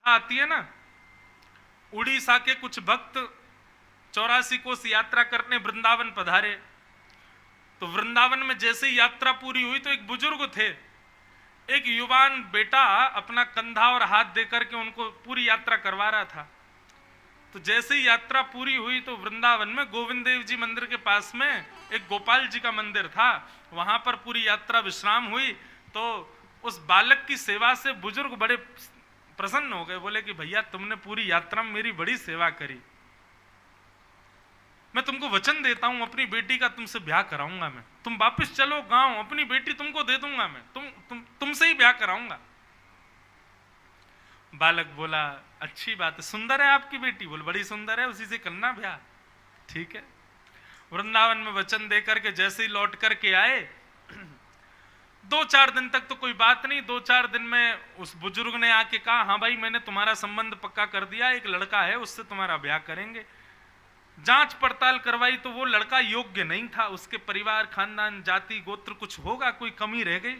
आती है ना, उड़ीसा के कुछ भक्त 84 कोस यात्रा करने वृंदावन पधारे। तो वृंदावन में जैसे ही यात्रा पूरी हुई तो एक बुजुर्ग थे, एक युवान बेटा अपना कंधा और हाथ देकर के उनको पूरी यात्रा करवा रहा था। तो जैसे ही यात्रा पूरी हुई तो वृंदावन में गोविंद देव जी मंदिर के पास में एक गोपाल जी का मंदिर था, वहां पर पूरी यात्रा विश्राम हुई। तो उस बालक की सेवा से बुजुर्ग बड़े प्रसन्न हो गए, बोले कि भैया तुमने पूरी यात्रा में मेरी बड़ी सेवा करी, मैं तुमको वचन देता हूं अपनी बेटी का तुमसे ब्याह कराऊंगा, मैं तुम वापस चलो गांव, अपनी बेटी तुमको दे दूंगा, मैं तुमसे ही ब्याह कराऊंगा। बालक बोला अच्छी बात है, सुंदर है आपकी बेटी? बोले बड़ी सुंदर है, उसी से करना ब्याह। ठीक है। वृंदावन में वचन देकर के जैसे ही लौट करके आए 2-4 दिन तक तो कोई बात नहीं, 2-4 दिन में उस बुजुर्ग ने आके कहा हाँ भाई मैंने तुम्हारा संबंध पक्का कर दिया, एक लड़का है उससे तुम्हारा ब्याह करेंगे। जांच पड़ताल करवाई तो वो लड़का योग्य नहीं था, उसके परिवार खानदान जाति गोत्र कुछ होगा, कोई कमी रह गई।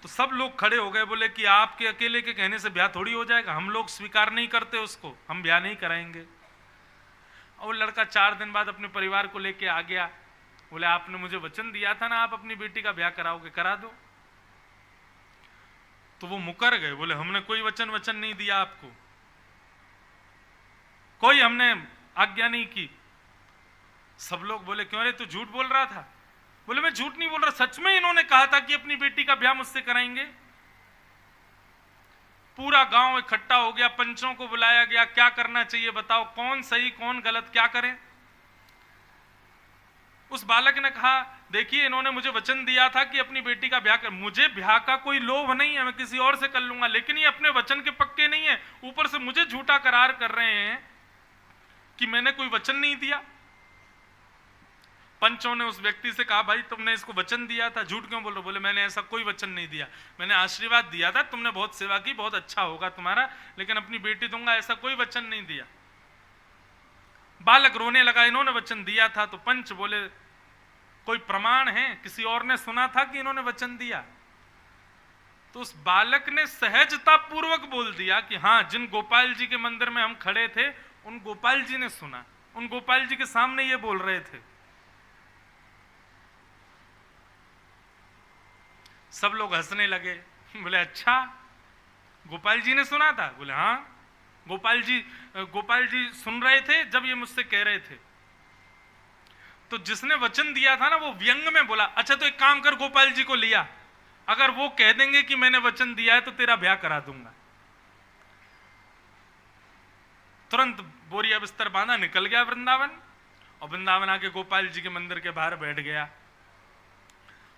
तो सब लोग खड़े हो गए, बोले कि आपके अकेले के कहने से ब्याह थोड़ी हो जाएगा, हम लोग स्वीकार नहीं करते उसको, हम ब्याह नहीं कराएंगे। और लड़का 4 दिन बाद अपने परिवार को लेके आ गया, बोले आपने मुझे वचन दिया था ना आप अपनी बेटी का ब्याह कराओगे, करा दो। तो वो मुकर गए, बोले हमने कोई वचन नहीं दिया आपको, कोई हमने आज्ञा नहीं की। सब लोग बोले क्यों रे तू झूठ बोल रहा था? बोले मैं झूठ नहीं बोल रहा, सच में इन्होंने कहा था कि अपनी बेटी का ब्याह मुझसे कराएंगे। पूरा गांव इकट्ठा हो गया, पंचों को बुलाया गया, क्या करना चाहिए बताओ, कौन सही कौन गलत, क्या करें। उस बालक ने कहा देखिए इन्होंने मुझे वचन दिया था कि अपनी बेटी का ब्याह कर, मुझे ब्याह का कोई लोभ नहीं है, मैं किसी और से कर लूंगा, लेकिन ये अपने वचन के पक्के नहीं है, ऊपर से मुझे झूठा करार कर रहे हैं कि मैंने कोई वचन नहीं दिया। पंचों ने उस व्यक्ति से कहा भाई तुमने इसको वचन दिया था, झूठ क्यों बोल रहे? बोले मैंने ऐसा कोई वचन नहीं दिया, मैंने आशीर्वाद दिया था तुमने बहुत सेवा की, बहुत अच्छा होगा तुम्हारा, लेकिन अपनी बेटी दूंगा ऐसा कोई वचन नहीं दिया। बालक रोने लगा, इन्होंने वचन दिया था। तो पंच बोले कोई प्रमाण है, किसी और ने सुना था कि इन्होंने वचन दिया? तो उस बालक ने सहजता पूर्वक बोल दिया कि हाँ, जिन गोपाल जी के मंदिर में हम खड़े थे उन गोपाल जी ने सुना, उन गोपाल जी के सामने ये बोल रहे थे। सब लोग हंसने लगे, बोले अच्छा गोपाल जी ने सुना था? बोले हाँ, गोपाल जी सुन रहे थे जब ये मुझसे कह रहे थे। तो जिसने वचन दिया था ना वो व्यंग में बोला अच्छा तो एक काम कर, गोपाल जी को लिया, अगर वो कह देंगे कि मैंने वचन दिया है तो तेरा ब्याह करा दूंगा। तुरंत बोरिया बिस्तर बांधा, निकल गया वृंदावन, और वृंदावन आके गोपाल जी के मंदिर के बाहर बैठ गया।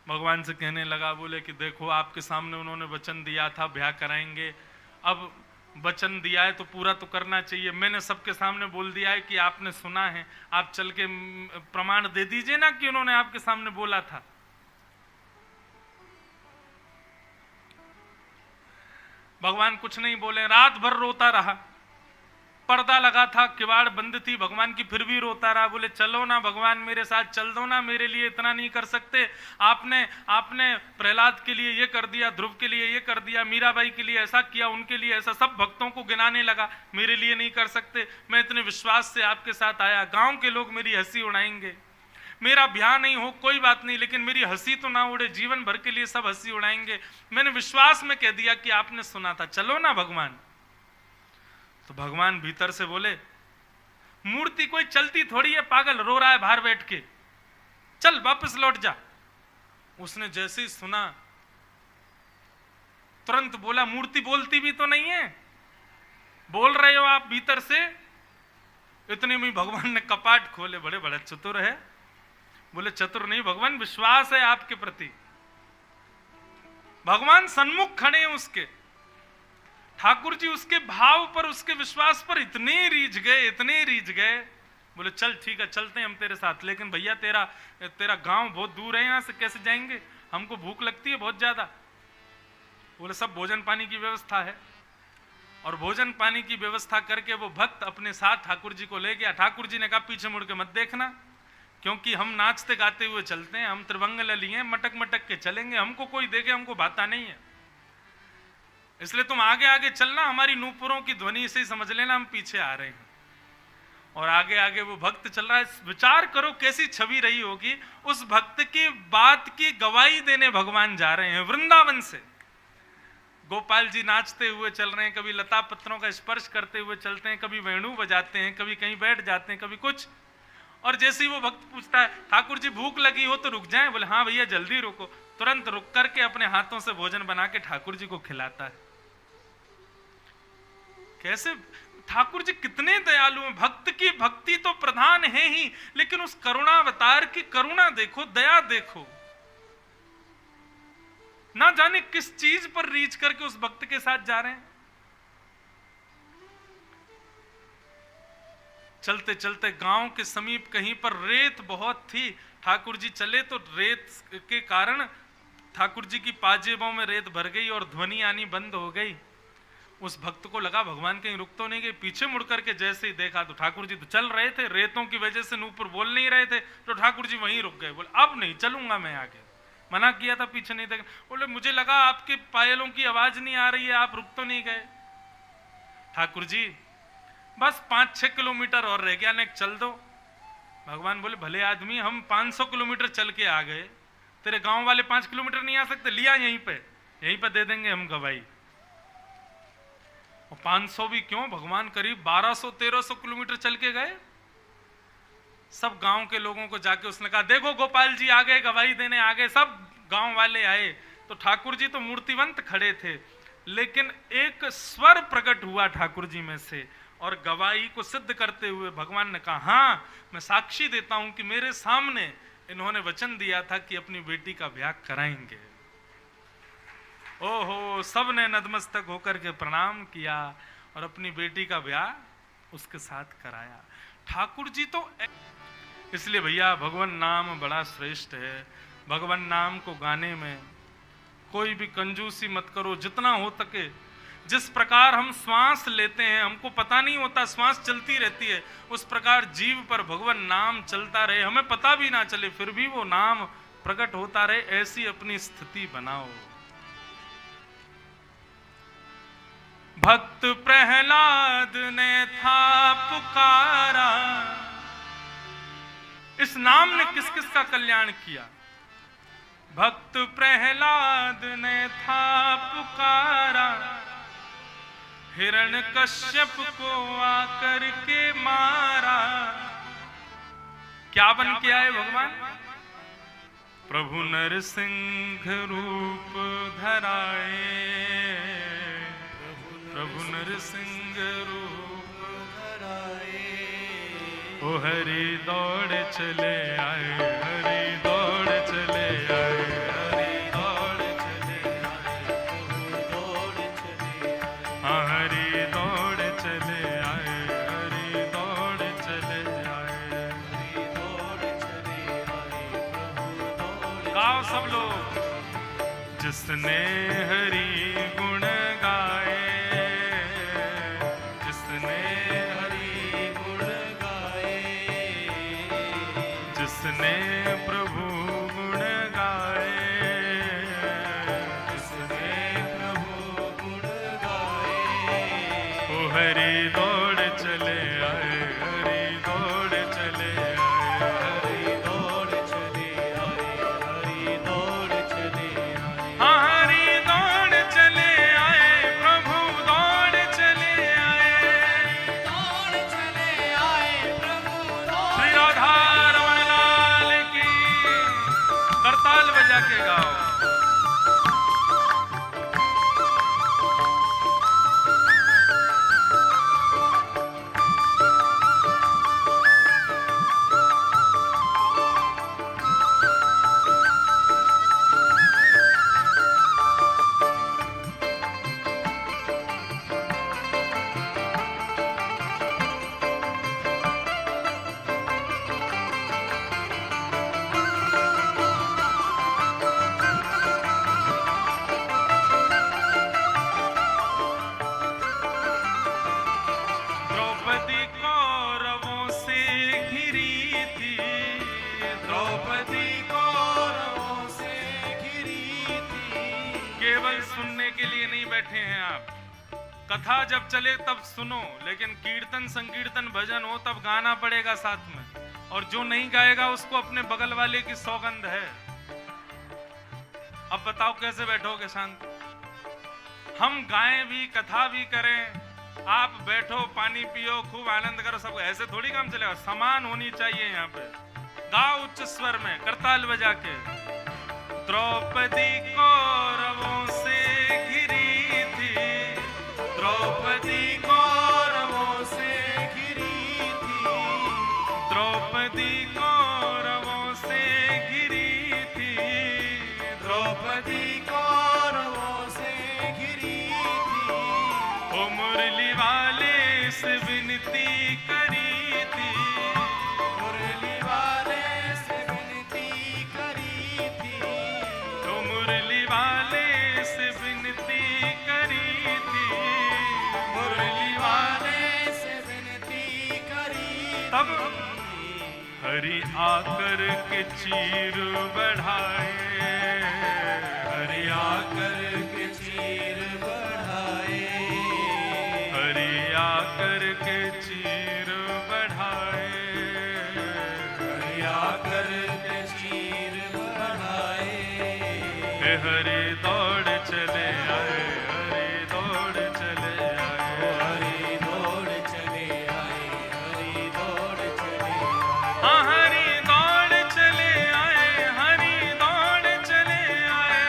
भगवान से कहने लगा, बोले कि देखो आपके सामने उन्होंने वचन दिया था ब्याह कराएंगे, अब वचन दिया है तो पूरा तो करना चाहिए, मैंने सबके सामने बोल दिया है कि आपने सुना है, आप चल के प्रमाण दे दीजिए ना कि उन्होंने आपके सामने बोला था। भगवान कुछ नहीं बोले, रात भर रोता रहा, पर्दा लगा था, किवाड़ बंद थी, भगवान की फिर भी रोता रहा। बोले चलो ना भगवान मेरे साथ चल दो ना, मेरे लिए इतना नहीं कर सकते? आपने प्रहलाद के लिए ये कर दिया, ध्रुव के लिए ये कर दिया, मीराबाई के लिए ऐसा किया, उनके लिए ऐसा, सब भक्तों को गिनाने लगा, मेरे लिए नहीं कर सकते? मैं इतने विश्वास से आपके साथ आया, गांव के लोग मेरी हंसी उड़ाएंगे, मेरा ब्याह नहीं हो कोई बात नहीं, लेकिन मेरी हंसी तो ना उड़े, जीवन भर के लिए सब हंसी उड़ाएंगे, मैंने विश्वास में कह दिया कि आपने सुना था, चलो ना भगवान। तो भगवान भीतर से बोले मूर्ति कोई चलती थोड़ी है, पागल, रो रहा है बाहर बैठ के, चल वापस लौट जा। उसने जैसे ही सुना तुरंत बोला मूर्ति बोलती भी तो नहीं है, बोल रहे हो आप भीतर से? इतने में भगवान ने कपाट खोले, बड़े बड़े चतुर है। बोले चतुर नहीं भगवान, विश्वास है आपके प्रति। भगवान सन्मुख खड़े हैं उसके, ठाकुर जी उसके भाव पर, उसके विश्वास पर इतने रीझ गए, इतने रीझ गए। बोले चल ठीक है चलते हैं हम तेरे साथ, लेकिन भैया तेरा गांव बहुत दूर है, यहां से कैसे जाएंगे, हमको भूख लगती है बहुत ज्यादा। बोले सब भोजन पानी की व्यवस्था है, और भोजन पानी की व्यवस्था करके वो भक्त अपने साथ ठाकुर जी को ले गया। ठाकुर जी ने कहा पीछे मुड़ के मत देखना, क्योंकि हम नाचते गाते हुए चलते हैं, हम त्रिभंग लली हैं, मटक मटक के चलेंगे, हमको कोई देखे हमको भाता नहीं है। इसलिए तुम आगे आगे चलना, हमारी नूपुरों की ध्वनि से ही समझ लेना हम पीछे आ रहे हैं। और आगे आगे वो भक्त चल रहा है। विचार करो कैसी छवि रही होगी, उस भक्त की बात की गवाही देने भगवान जा रहे हैं वृंदावन से। गोपाल जी नाचते हुए चल रहे हैं, कभी लता पत्रों का स्पर्श करते हुए चलते हैं, कभी वेणु बजाते हैं, कभी कहीं बैठ जाते हैं, कभी कुछ। और जैसे ही वो भक्त पूछता है ठाकुर जी भूख लगी हो तो रुक जाएं, बोले हाँ भैया जल्दी रुको, तुरंत रुक करके अपने हाथों से भोजन बना के ठाकुर जी को खिलाता है। कैसे ठाकुर जी कितने दयालु हैं। भक्त की भक्ति तो प्रधान है ही, लेकिन उस करुणावतार की करुणा देखो, दया देखो। ना जाने किस चीज पर रीच करके उस भक्त के साथ जा रहे हैं। चलते चलते गांव के समीप कहीं पर रेत बहुत थी। ठाकुर जी चले तो रेत के कारण ठाकुर जी की पाजेबों में रेत भर गई और ध्वनि आनी बंद हो गई। उस भक्त को लगा भगवान कहीं रुक तो नहीं गए। पीछे मुड़ करके जैसे ही देखा तो ठाकुर जी तो चल रहे थे, रेतों की वजह से नूपुर बोल नहीं रहे थे, तो ठाकुर जी वहीं रुक गए। बोले अब नहीं चलूंगा मैं आगे, मना किया था पीछे नहीं देखा। बोले मुझे लगा आपके पायलों की आवाज नहीं आ रही है, आप रुक तो नहीं गए। ठाकुर जी बस 5-6 किलोमीटर और रह गया, नेक चल दो। भगवान बोले भले आदमी, हम 500 किलोमीटर चल के आ गए, तेरे गांव वाले 5 किलोमीटर नहीं आ सकते, लिया यहीं पे दे देंगे हम गवाही। और 500 भी क्यों, भगवान करीब 1200-1300 किलोमीटर चल के गए। सब गांव के लोगों को जाके उसने कहा देखो गोपाल जी आ गए, गवाही देने आ गए। सब गांव वाले आए तो ठाकुर जी तो मूर्तिवंत खड़े थे, लेकिन एक स्वर प्रकट हुआ ठाकुर जी में से, और गवाही को सिद्ध करते हुए भगवान ने कहा हाँ मैं साक्षी देता हूं कि मेरे सामने इन्होंने वचन दिया था कि अपनी बेटी का ब्याह कराएंगे। ओहो, सब ने नतमस्तक होकर के प्रणाम किया और अपनी बेटी का ब्याह उसके साथ कराया। ठाकुर जी तो इसलिए भैया भगवान नाम बड़ा श्रेष्ठ है। भगवान नाम को गाने में कोई भी कंजूसी मत करो, जितना हो सके। जिस प्रकार हम श्वास लेते हैं, हमको पता नहीं होता श्वास चलती रहती है, उस प्रकार जीव पर भगवान नाम चलता रहे, हमें पता भी ना चले, फिर भी वो नाम प्रकट होता रहे, ऐसी अपनी स्थिति बनाओ। भक्त प्रहलाद ने था पुकारा, इस नाम ने किस किस का कल्याण किया। भक्त प्रहलाद ने था पुकारा, हिरण्यकश्यप को आकर के मारा। क्या बन के आए भगवान? प्रभु नरसिंह रूप धराए, प्रभु नरसिंह रूप धराए। ओ हरि दौड़ चले आए, हरि दौड़ चले आए, हरि दौड़ चले आए, प्रभु दौड़ चले आए। हाँ हरि दौड़ चले आए, हरि दौड़ चले आए, हरि दौड़ चले आए, प्रभु दौड़। गाओ सब लोग। जिसने हरि गुण गाए, जिसने हरि गुण गाए, जिसने प्रभु गुण गाए, जिसने प्रभु गुण गाए। ओ हरि दौड़ चले आए, हरि दौड़ चले आए, हरि दौड़ चले आए, हरि दौड़ चले आए। हाँ हरि दौड़ चले आए, प्रभु दौड़ चले आए, दौड़ चले आए, प्रभु दौड़। श्री राधा रमण लाल की। करताल बजा के गाओ। द्रौपदी कौरवों से घिरी थी, द्रौपदी कौरवों से घिरी थी। केवल सुनने के लिए नहीं बैठे हैं आप, कथा जब चले तब सुनो, लेकिन कीर्तन संकीर्तन भजन हो तब गाना पड़ेगा साथ में। और जो नहीं गाएगा उसको अपने बगल वाले की सौगंध है। अब बताओ कैसे बैठोगे शांत? हम गाएं भी, कथा भी करें, आप बैठो, पानी पियो, खूब आनंद करो, सब ऐसे थोड़ी काम चलेगा। समान होनी चाहिए यहाँ पे। गाओ उच्च स्वर में, करताल बजा के। द्रौपदी कौरवों से घिरी थी, द्रौपदी कौरवों से घिरी थी, द्रौपदी कौरवों से घिरी थी, द्रौपदी कौरवों से घिरी थी। ओ मुरली वाले से विनती करी थी, मुरली वाले से विनती करी थी, तो मुरली वाले से विनती करी थी, मुरली वाले से विनती करी। तब हरि आकर के चीर बढ़ाए, हरि आकर के चीर बढ़ाए, हरि आकर के चीर बढ़ाए, हरि आकर के चीर बढ़ाए। हरि दौड़ चले आए, हरि दौड़ चले आए, हरि दौड़ चले आए, हरि दौड़ चले आए। हाँ, हरि दौड़ चले आए, हरि दौड़ चले आए,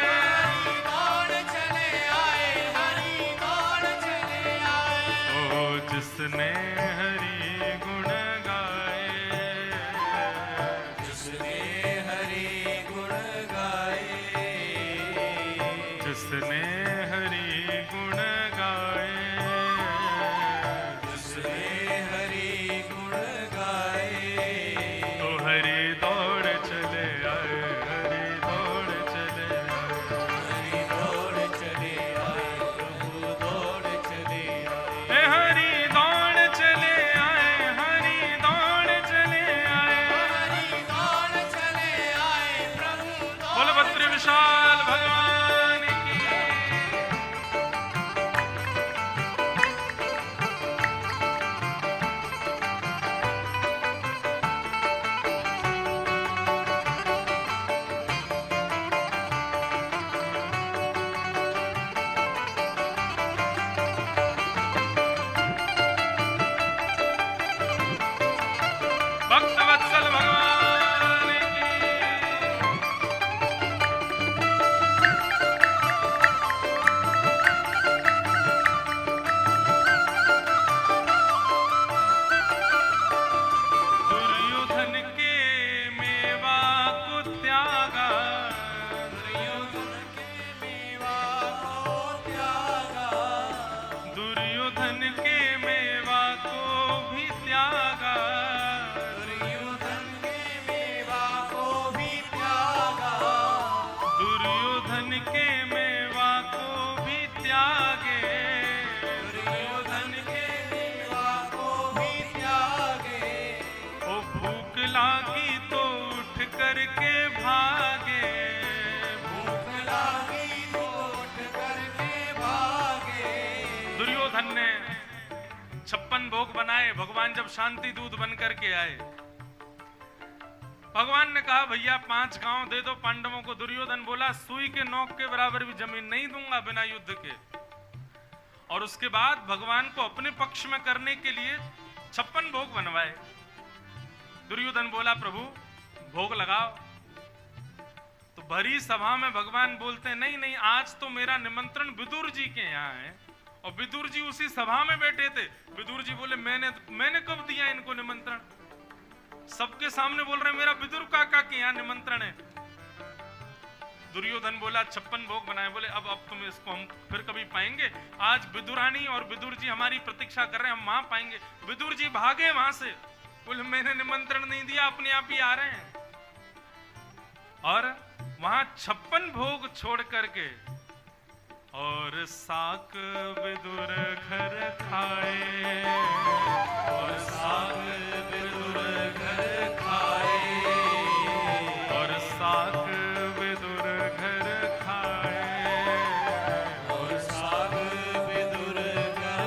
हरि दौड़ चले आए, हरि दौड़ चले आए। ओ जिसने हरि गुण गाए, जिसने हरि गुण गाए, जिसने हरि गुण गाए, जिसने हरि गुण गाए, तो हरि दौड़ चले आए, हरि दौड़ चले आए, हरि दौड़ चले आए, प्रभु दौड़ चले आए। हरि दौड़ चले आए, हरि दौड़ चले आए, हरि दौड़ चले आए, प्रभु बोल भद्र विशाल भगवान की। भक्त वत्सल भगवान की। दुर्योधन के मेवा को त्यागा, दुर्योधन के मेवा को त्यागा, दुर्योधन के मेवा को भी त्यागा, दुर्योधन के मेवा को भी त्यागा, दुर्योधन के मेवा को भी त्यागे, दुर्योधन के मेवा को भी त्यागे। ओ भूख लागी तो उठ करके भागे, भूख लागी तो उठ करके भागे। दुर्योधन ने 56 भोग बनाए। भगवान जब शांति दूत बन करके आए, भगवान ने कहा भैया 5 गांव दे दो पांडवों को। दुर्योधन बोला सुई के नोक के बराबर भी जमीन नहीं दूंगा बिना युद्ध के। और उसके बाद भगवान को अपने पक्ष में करने के लिए 56 भोग बनवाए। दुर्योधन बोला प्रभु भोग लगाओ। तो भरी सभा में भगवान बोलते नहीं नहीं, आज तो मेरा निमंत्रण विदुर जी के यहाँ है। और विदुर जी उसी सभा में बैठे थे। विदुर जी बोले मैंने कब दिया इनको निमंत्रण? सबके सामने बोल रहे मेरा विदुर काका के यहाँ निमंत्रण है। दुर्योधन बोला 56 भोग बनाए। बोले अब तुम इसको हम फिर कभी पाएंगे? आज विदुरानी और विदुर जी हमारी प्रतीक्षा कर रहे हैं, हम वहां पाएंगे। विदुर जी भागे वहां से, बोले मैंने निमंत्रण नहीं दिया, अपने आप ही आ रहे हैं। और वहां 56 भोग छोड़ करके और साक विदुर घर खाए, और साक विदुर घर खाए, और साक विदुर घर खाए, और साक विदुर घर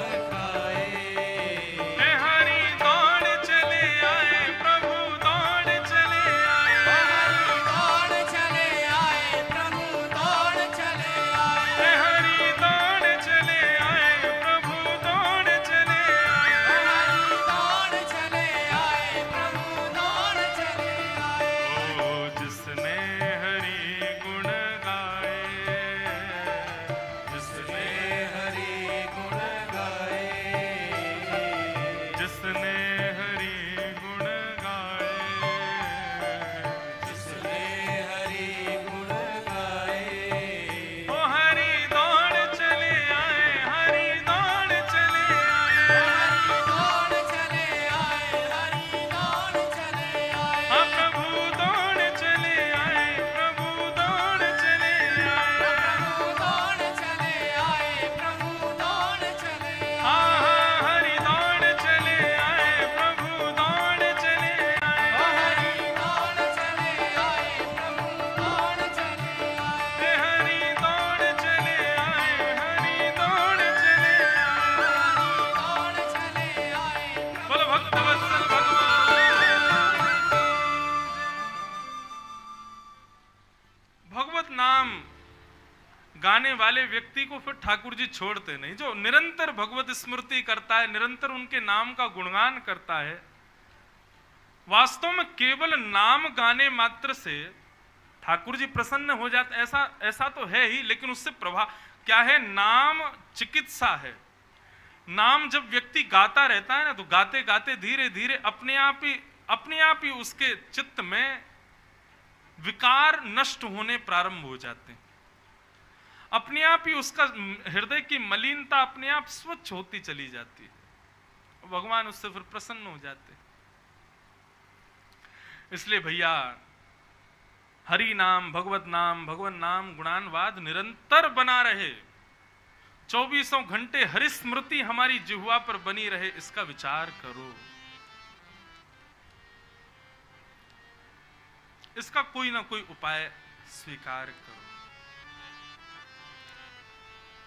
व्यक्ति को फिर ठाकुर जी छोड़ते नहीं। जो निरंतर भगवत स्मृति करता है, निरंतर उनके नाम का गुणगान करता है, वास्तव में केवल नाम गाने मात्र से ठाकुर जी प्रसन्न हो जाते, ऐसा तो है ही, लेकिन उससे प्रभाव क्या है? नाम चिकित्सा है। नाम जब व्यक्ति गाता रहता है ना, तो गाते गाते धीरे धीरे अपने आप ही उसके चित्त में विकार नष्ट होने प्रारंभ हो जाते हैं। अपने आप ही उसका हृदय की मलिनता अपने आप स्वच्छ होती चली जाती है, भगवान उससे फिर प्रसन्न हो जाते हैं। इसलिए भैया, हरि नाम, भगवत नाम, भगवान नाम गुणानवाद निरंतर बना रहे, 24 घंटे हरि स्मृति हमारी जिह्वा पर बनी रहे, इसका विचार करो। इसका कोई ना कोई उपाय स्वीकार करो।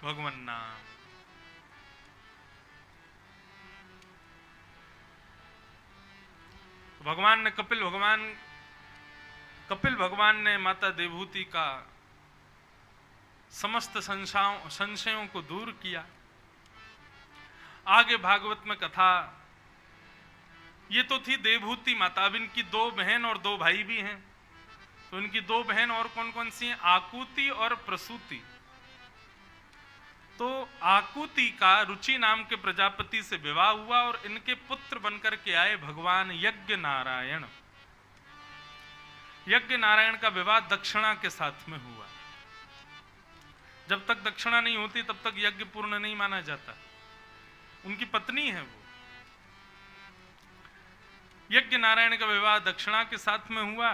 भगवान नाम, कपिल भगवान ने माता देवहूति का समस्त संशयों को दूर किया। आगे भागवत में कथा, ये तो थी देवहूति माता। अब इनकी 2 बहन और 2 भाई भी हैं। तो इनकी 2 बहन और कौन कौन सी हैं? आकुति और प्रसूति। तो आकुति का रुचि नाम के प्रजापति से विवाह हुआ और इनके पुत्र बनकर के आए भगवान यज्ञ नारायण। यज्ञ नारायण का विवाह दक्षिणा के साथ में हुआ। जब तक दक्षिणा नहीं होती तब तक यज्ञ पूर्ण नहीं माना जाता। उनकी पत्नी है वो। यज्ञ नारायण का विवाह दक्षिणा के साथ में हुआ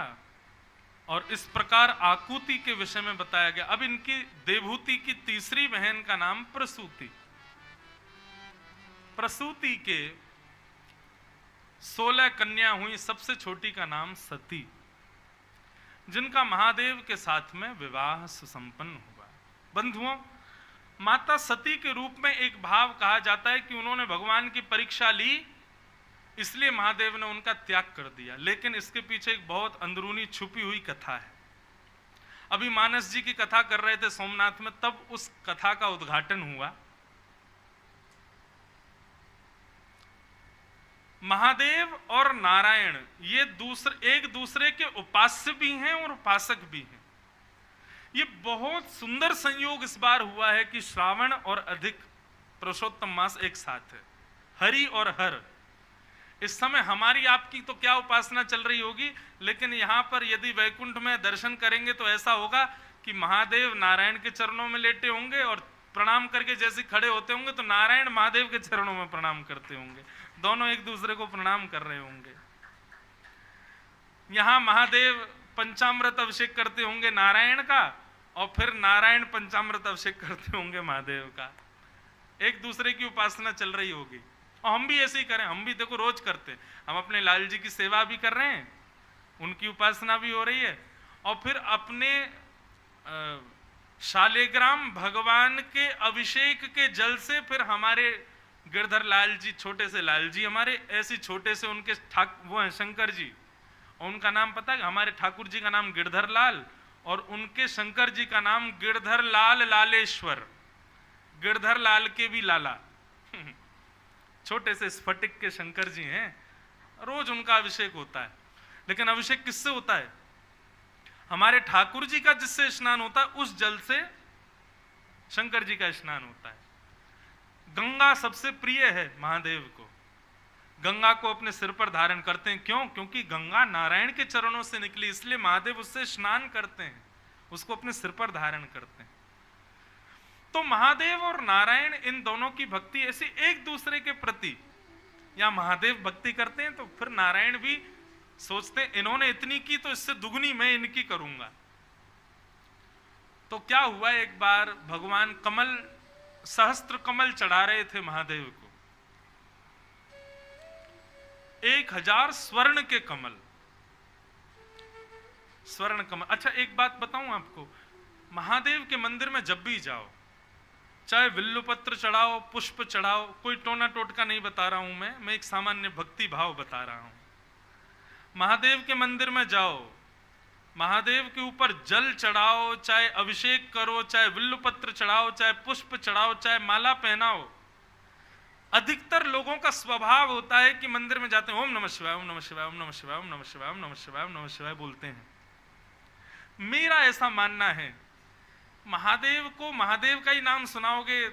और इस प्रकार आकुति के विषय में बताया गया। अब इनकी देवहूति की तीसरी बहन का नाम प्रसूति। प्रसूति के 16 कन्या हुई, सबसे छोटी का नाम सती, जिनका महादेव के साथ में विवाह सुसंपन्न हुआ। बंधुओं, माता सती के रूप में एक भाव कहा जाता है कि उन्होंने भगवान की परीक्षा ली, इसलिए महादेव ने उनका त्याग कर दिया। लेकिन इसके पीछे एक बहुत अंदरूनी छुपी हुई कथा है। अभी मानस जी की कथा कर रहे थे सोमनाथ में, तब उस कथा का उद्घाटन हुआ। महादेव और नारायण ये एक दूसरे के उपास्य भी हैं और उपासक भी हैं। ये बहुत सुंदर संयोग इस बार हुआ है कि श्रावण और अधिक पुरुषोत्तम मास एक साथ है, हरि और हर। इस समय हमारी आपकी तो क्या उपासना चल रही होगी, लेकिन यहां पर यदि वैकुंठ में दर्शन करेंगे तो ऐसा होगा कि महादेव नारायण के चरणों में लेटे होंगे और प्रणाम करके जैसे खड़े होते होंगे तो नारायण महादेव के चरणों में प्रणाम करते होंगे। दोनों एक दूसरे को प्रणाम कर रहे होंगे। यहां महादेव पंचामृत अभिषेक करते होंगे नारायण का और फिर नारायण पंचामृत अभिषेक करते होंगे महादेव का। एक दूसरे की उपासना चल रही होगी। और हम भी ऐसे ही करें, हम भी देखो रोज करते हैं। हम अपने लाल जी की सेवा भी कर रहे हैं, उनकी उपासना भी हो रही है, और फिर अपने शालिग्राम भगवान के अभिषेक के जल से फिर हमारे गिरधर लाल जी, छोटे से लाल जी हमारे, ऐसे छोटे से उनके वो हैं शंकर जी, और उनका नाम पता है? हमारे ठाकुर जी का नाम गिरधर लाल और उनके शंकर जी का नाम गिरधर लाल लालेश्वर। गिरधर लाल के भी लाला छोटे से स्फटिक के शंकर जी हैं। रोज उनका अभिषेक होता है। लेकिन अभिषेक किससे होता है? हमारे ठाकुर जी का जिससे स्नान होता है उस जल से शंकर जी का स्नान होता है। गंगा सबसे प्रिय है महादेव को। गंगा को अपने सिर पर धारण करते हैं। क्यों? क्योंकि गंगा नारायण के चरणों से निकली, इसलिए महादेव उससे स्नान करते हैं, उसको अपने सिर पर धारण करते हैं। तो महादेव और नारायण इन दोनों की भक्ति ऐसी एक दूसरे के प्रति, या महादेव भक्ति करते हैं तो फिर नारायण भी सोचते हैं इन्होंने इतनी की तो इससे दुगनी मैं इनकी करूंगा। तो क्या हुआ, एक बार भगवान कमल, सहस्त्र कमल चढ़ा रहे थे महादेव को, 1000 स्वर्ण के कमल, स्वर्ण कमल। अच्छा एक बात बताऊं आपको, महादेव के मंदिर में जब भी जाओ, चाहे विल्लुपत्र चढ़ाओ, पुष्प चढ़ाओ, कोई टोना टोटका नहीं बता रहा हूं मैं एक सामान्य भक्ति भाव बता रहा हूं। महादेव के मंदिर में जाओ, महादेव के ऊपर जल चढ़ाओ, चाहे अभिषेक करो, चाहे बिल्वपत्र चढ़ाओ, चाहे पुष्प चढ़ाओ, चाहे माला पहनाओ, अधिकतर लोगों का स्वभाव होता है कि मंदिर में जाते हैं ओम नमः शिवाय, ओम नमः शिवाय, ओम नमः शिवाय, ओम नमः शिवाय, ओम नमः शिवाय, ओम नमः शिवाय बोलते हैं। मेरा ऐसा मानना है, महादेव को महादेव का ही नाम सुनाओगे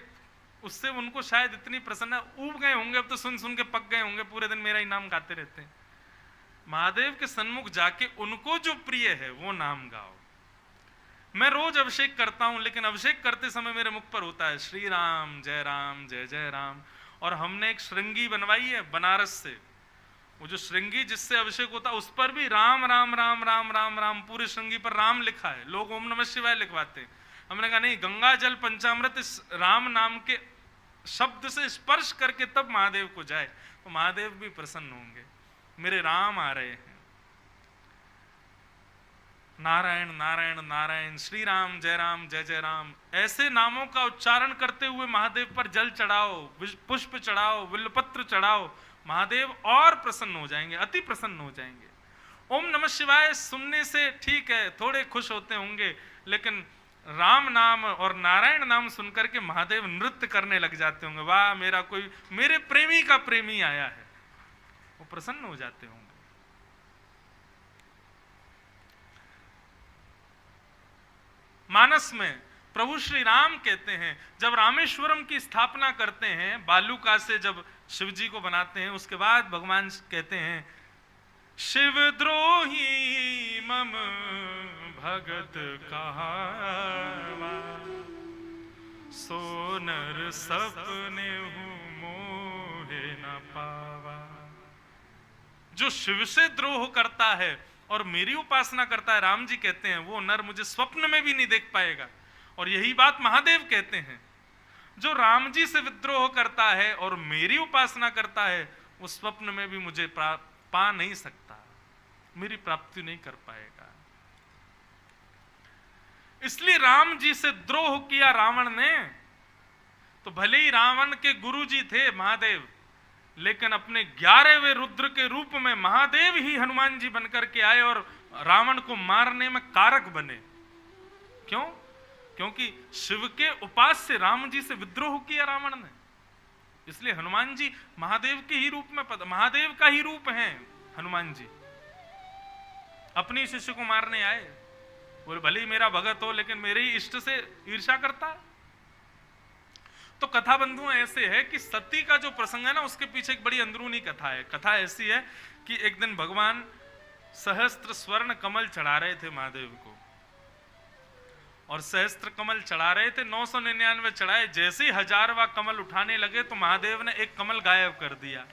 उससे उनको शायद इतनी प्रसन्न, ऊब गए होंगे अब तो, सुन सुन के पक गए होंगे, पूरे दिन मेरा ही नाम गाते रहते हैं। महादेव के सन्मुख जाके उनको जो प्रिय है वो नाम गाओ। मैं रोज अभिषेक करता हूं, लेकिन अभिषेक करते समय मेरे मुख पर होता है श्री राम जय जय राम। और हमने एक श्रृंगी बनवाई है बनारस से, वो जो श्रृंगी जिससे अभिषेक होता है उस पर भी राम राम राम राम राम राम, पूरी श्रृंगी पर राम लिखा है। लोग ओम नमः शिवाय लिखवाते हैं, हमने कहा नहीं, गंगा जल पंचामृत इस राम नाम के शब्द से स्पर्श करके तब महादेव को जाए तो महादेव भी प्रसन्न होंगे। मेरे राम आ रहे हैं, नारायण नारायण नारायण, श्री राम जय जय राम, ऐसे नामों का उच्चारण करते हुए महादेव पर जल चढ़ाओ, पुष्प चढ़ाओ, बिल्वपत्र चढ़ाओ, महादेव और प्रसन्न हो जाएंगे, अति प्रसन्न हो जाएंगे। ओम नमः शिवाय सुनने से ठीक है थोड़े खुश होते होंगे, लेकिन राम नाम और नारायण नाम सुनकर के महादेव नृत्य करने लग जाते होंगे, वाह मेरा कोई मेरे प्रेमी का प्रेमी आया है, वो प्रसन्न हो जाते होंगे। मानस में प्रभु श्री राम कहते हैं, जब रामेश्वरम की स्थापना करते हैं, बालूका से जब शिव जी को बनाते हैं, उसके बाद भगवान कहते हैं शिव द्रोही मम भगत कहावा, सोनर सपने हूं मोहे न पावा। जो शिव से द्रोह करता है और मेरी उपासना करता है, राम जी कहते हैं, वो नर मुझे स्वप्न में भी नहीं देख पाएगा। और यही बात महादेव कहते हैं, जो राम जी से विद्रोह करता है और मेरी उपासना करता है, वो स्वप्न में भी मुझे पा नहीं सकता, मेरी प्राप्ति नहीं कर पाएगा। इसलिए राम जी से द्रोह किया रावण ने, तो भले ही रावण के गुरु जी थे महादेव, लेकिन अपने 11वें रुद्र के रूप में महादेव ही हनुमान जी बनकर के आए और रावण को मारने में कारक बने। क्यों? क्योंकि शिव के उपास्य राम जी से विद्रोह किया रावण ने, इसलिए हनुमान जी महादेव के ही रूप में महादेव का ही रूप है। हनुमान जी अपनी शिष्य को मारने आए, बोले भले ही मेरा भगत हो लेकिन मेरे ही इष्ट से ईर्ष्या करता है। तो कथा बंधु ऐसे है कि सती का जो प्रसंग है ना, उसके पीछे एक बड़ी अंदरूनी कथा है। कथा ऐसी है कि एक दिन भगवान सहस्त्र स्वर्ण कमल चढ़ा रहे थे महादेव को, और सहस्त्र कमल चढ़ा रहे थे, 999 चढ़ाए, जैसे ही 1000वां कमल उठाने लगे तो महादेव ने एक कमल गायब कर दिया।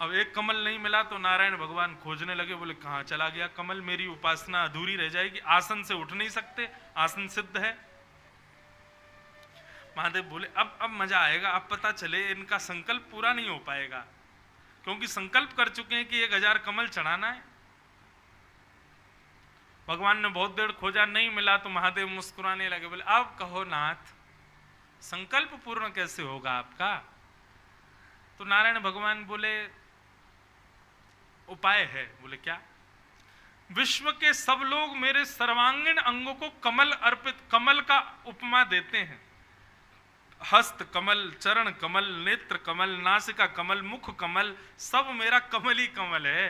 अब एक कमल नहीं मिला तो नारायण भगवान खोजने लगे, बोले कहां चला गया कमल, मेरी उपासना अधूरी रह जाएगी, आसन से उठ नहीं सकते, आसन सिद्ध है। महादेव बोले अब मजा आएगा, अब पता चले इनका संकल्प पूरा नहीं हो पाएगा, क्योंकि संकल्प कर चुके हैं कि 1000 कमल चढ़ाना है। भगवान ने बहुत देर खोजा, नहीं मिला तो महादेव मुस्कुराने लगे, बोले अब कहो नाथ संकल्प पूर्ण कैसे होगा आपका। तो नारायण भगवान बोले उपाय है। बोले क्या? विश्व के सब लोग मेरे सर्वांगीण अंगों को कमल अर्पित, कमल का उपमा देते हैं, हस्त कमल, चरण कमल, नेत्र कमल, नासिका कमल, मुख कमल, सब मेरा कमल ही कमल है।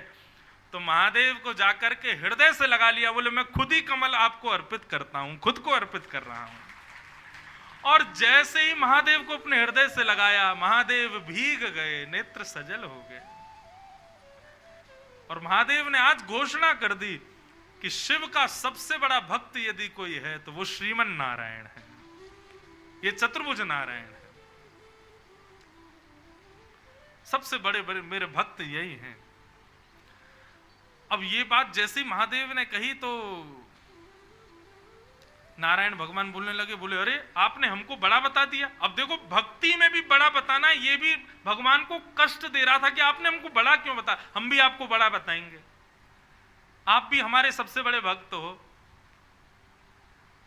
तो महादेव को जाकर के हृदय से लगा लिया, बोले मैं खुद ही कमल आपको अर्पित करता हूं, खुद को अर्पित कर रहा हूं। और जैसे ही महादेव को अपने हृदय से लगाया, महादेव भीग गए, नेत्र सजल हो गए। और महादेव ने आज घोषणा कर दी कि शिव का सबसे बड़ा भक्त यदि कोई है तो वो श्रीमन नारायण है, ये चतुर्भुज नारायण है, सबसे बड़े बड़े मेरे भक्त यही हैं। अब ये बात जैसे ही महादेव ने कही तो नारायण भगवान बोलने लगे, बोले अरे आपने हमको बड़ा बता दिया। अब देखो भक्ति में भी बड़ा बताना, ये भी भगवान को कष्ट दे रहा था कि आपने हमको बड़ा क्यों बता, हम भी आपको बड़ा बताएंगे, आप भी हमारे सबसे बड़े भक्त हो।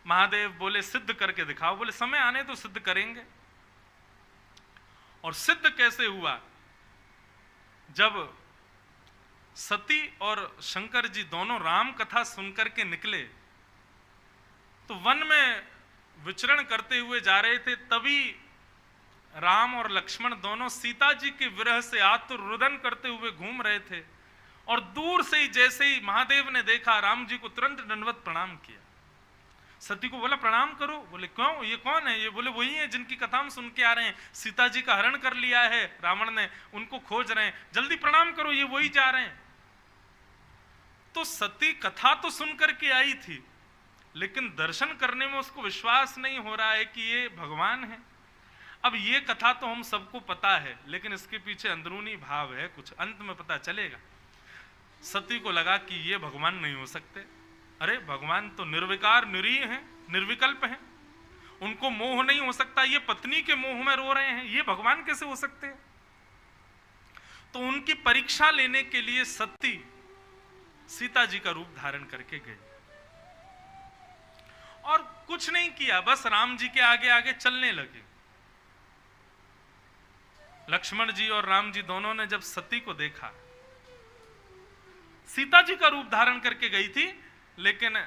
महादेव बोले सिद्ध करके दिखाओ। बोले समय आने तो सिद्ध करेंगे। और सिद्ध कैसे हुआ? जब सती और शंकर जी दोनों राम कथा सुनकर के निकले तो वन में विचरण करते हुए जा रहे थे, तभी राम और लक्ष्मण दोनों सीता जी के विरह से आतुर रुदन करते हुए घूम रहे थे। और दूर से ही जैसे ही महादेव ने देखा, राम जी को तुरंत दंडवत प्रणाम किया। सती को बोला प्रणाम करो। बोले क्यों, ये कौन है? ये बोले वही है जिनकी कथा हम सुन के आ रहे हैं, सीता जी का हरण कर लिया है रावण ने, उनको खोज रहे हैं, जल्दी प्रणाम करो, ये वही जा रहे हैं। तो सती कथा तो सुन करके आई थी, लेकिन दर्शन करने में उसको विश्वास नहीं हो रहा है कि ये भगवान है। अब ये कथा तो हम सबको पता है, लेकिन इसके पीछे अंदरूनी भाव है कुछ, अंत में पता चलेगा। सती को लगा कि ये भगवान नहीं हो सकते। अरे भगवान तो निर्विकार निरीह हैं, निर्विकल्प हैं, उनको मोह नहीं हो सकता, ये पत्नी के मोह में रो रहे हैं, ये भगवान कैसे हो सकते हैं? तो उनकी परीक्षा लेने के लिए सती सीता जी का रूप धारण करके गई और कुछ नहीं किया, बस राम जी के आगे आगे चलने लगे। लक्ष्मण जी और राम जी दोनों ने जब सती को देखा, सीता जी का रूप धारण करके गई थी, लेकिन